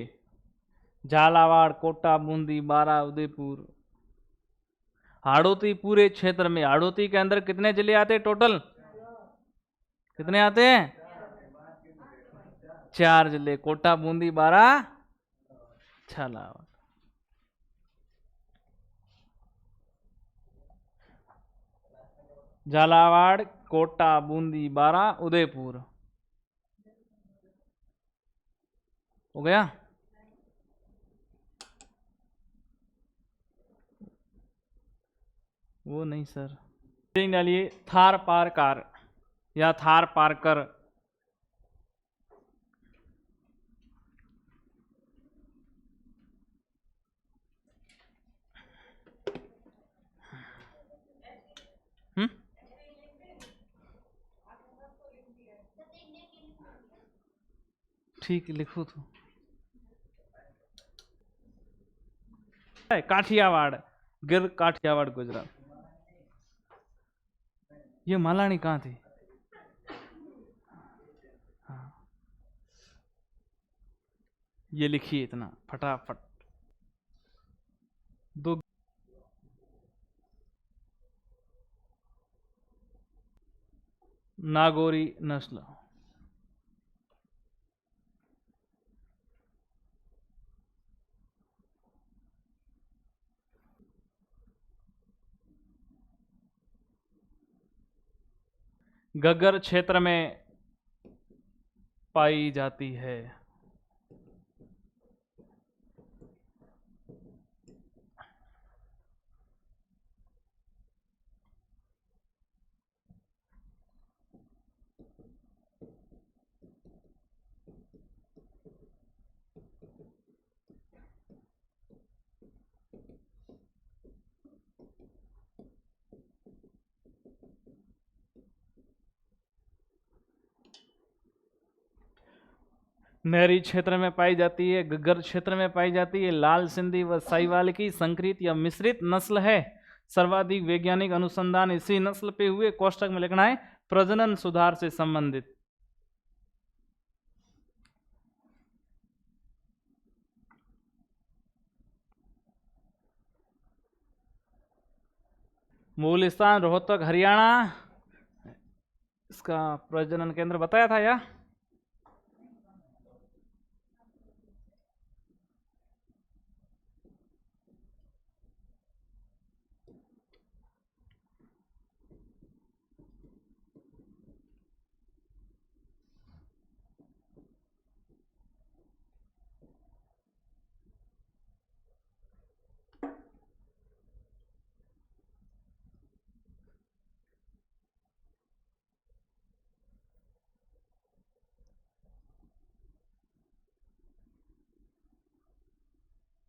झालावाड़, कोटा, बूंदी, बारा, उदयपुर, हाड़ौती। पूरे क्षेत्र में हाड़ौती के अंदर कितने जिले आते हैं टोटल? कितने आते हैं? 4 जिले, कोटा, बूंदी, बारा, झालावाड़। झालावाड़, कोटा, बूंदी, बारा, उदयपुर। हो गया? वो नहीं सर, डालिए थार पारकार या थार पारकर। ठीक है, लिखो तो। काठियावाड़, गिर काठियावाड़ गुजरात। ये मालानी कहाँ थी? हाँ, ये लिखिए इतना फटाफट। दो नागौरी नस्ल। गग्गर क्षेत्र में पाई जाती है। नहरी क्षेत्र में पाई जाती है, गग्गर क्षेत्र में पाई जाती है। लाल सिंधी व साहिवाल की संकरित या मिश्रित नस्ल है। सर्वाधिक वैज्ञानिक अनुसंधान इसी नस्ल पे हुए। कोष्टक में लिखना है प्रजनन सुधार से संबंधित। मूल स्थान रोहतक हरियाणा। इसका प्रजनन केंद्र बताया था या?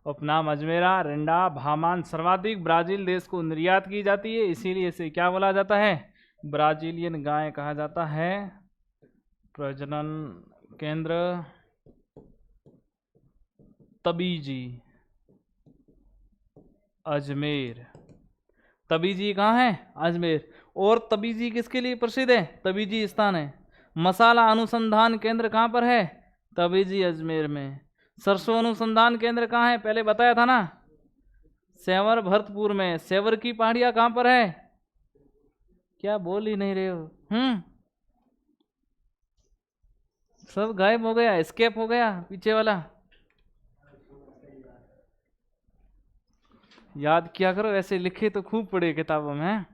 उपनाम अजमेरा, रिंडा, भामान सर्वाधिक ब्राजील देश को निर्यात की जाती है, इसीलिए इसे क्या बोला जाता है? ब्राजीलियन गाय कहा जाता है। प्रजनन केंद्र तबीजी अजमेर। तबीजी कहाँ है? अजमेर। और तबीजी किसके लिए प्रसिद्ध है? तबीजी स्थान है। मसाला अनुसंधान केंद्र कहाँ पर है? तबीजी अजमेर में। सरसों अनुसंधान केंद्र कहाँ है? पहले बताया था ना, सेवर भरतपुर में। सेवर की पहाड़ियां कहाँ पर है? क्या बोल ही नहीं रहे हो? सब गायब हो गया, एस्केप हो गया पीछे वाला। याद किया करो, ऐसे लिखे तो खूब पढ़े किताबों में।